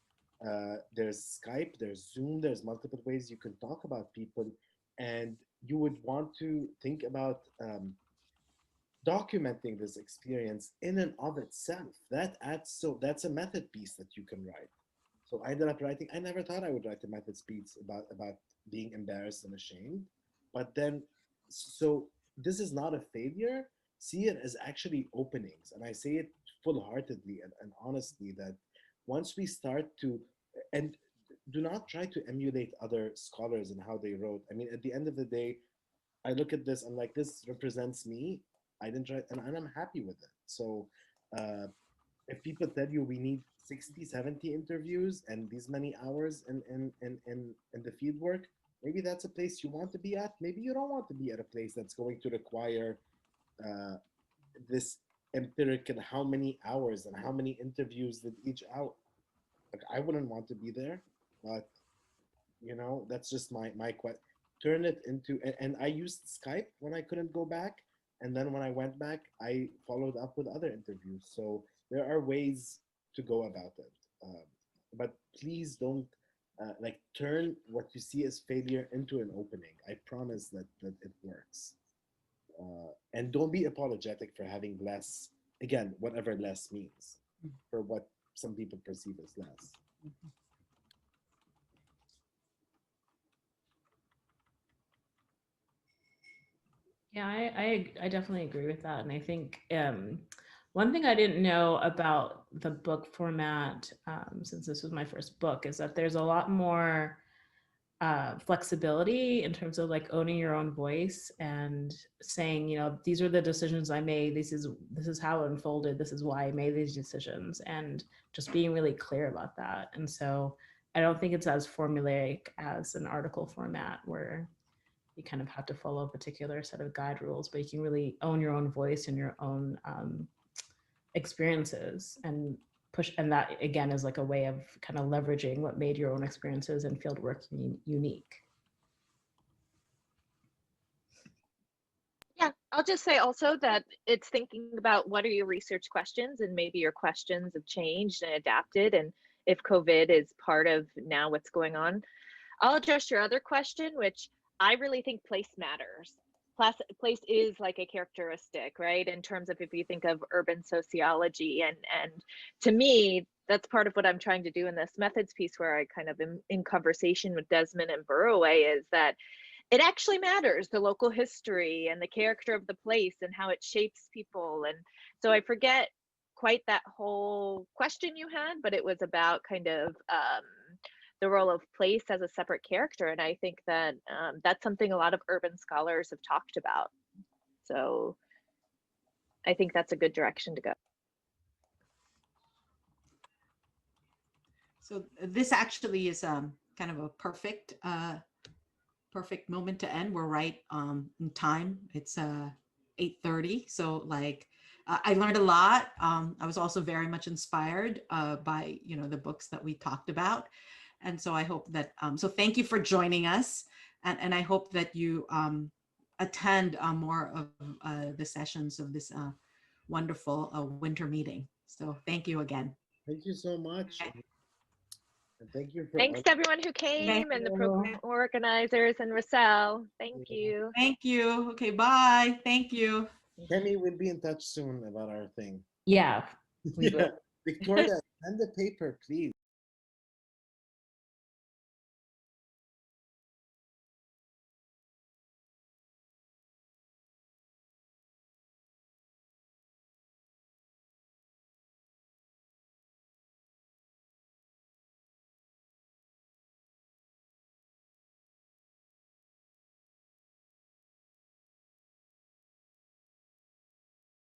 There's Skype, there's Zoom, there's multiple ways you can talk about people, and you would want to think about documenting this experience in and of itself. That's a method piece that you can write. So I ended up writing, I never thought I would write a methods piece about being embarrassed and ashamed. But then, so this is not a failure. See it as actually openings. And I say it full-heartedly and honestly, that once we start to, and do not try to emulate other scholars and how they wrote. I mean, at the end of the day, I look at this, I'm like, this represents me. I didn't try, and I'm happy with it. So if people tell you we need 60, 70 interviews and these many hours in the field work, maybe that's a place you want to be at. Maybe you don't want to be at a place that's going to require this empirical, how many hours and how many interviews did each hour. Like, I wouldn't want to be there, but you know, that's just my question. Turn it into, and I used Skype when I couldn't go back, and then when I went back, I followed up with other interviews. So there are ways to go about it, but please don't like turn what you see as failure into an opening. I promise that it works, and don't be apologetic for having less. Again, whatever less means, for what some people perceive as less. Yeah, I definitely agree with that. And I think one thing I didn't know about the book format, since this was my first book, is that there's a lot more flexibility in terms of like owning your own voice and saying, you know, these are the decisions I made. This is how it unfolded. This is why I made these decisions, and just being really clear about that. And so I don't think it's as formulaic as an article format where you kind of have to follow a particular set of guide rules, but you can really own your own voice and your own experiences and push. And that again is like a way of kind of leveraging what made your own experiences and fieldwork unique. Yeah, I'll just say also that it's thinking about what are your research questions, and maybe your questions have changed and adapted. And if COVID is part of now what's going on, I'll address your other question, which I really think place matters. Place is like a characteristic, right? In terms of if you think of urban sociology, and to me, that's part of what I'm trying to do in this methods piece, where I kind of am in conversation with Desmond and Burroway, is that it actually matters, the local history and the character of the place and how it shapes people. And so I forget quite that whole question you had, but it was about kind of the role of place as a separate character. And I think that that's something a lot of urban scholars have talked about. So I think that's a good direction to go. So this actually is kind of a perfect moment to end. We're right in time. It's 8:30. So like I learned a lot. I was also very much inspired by, you know, the books that we talked about. And so I hope that, so thank you for joining us. And I hope that you attend more of the sessions of this wonderful winter meeting. So thank you again. Thank you so much. And thank you for Thanks to everyone who came and the program organizers and Rhacel. Thank you. Thank you. Okay, bye. Thank you. Kemi, we'll be in touch soon about our thing. Yeah. Yeah. Victoria, send the paper, please.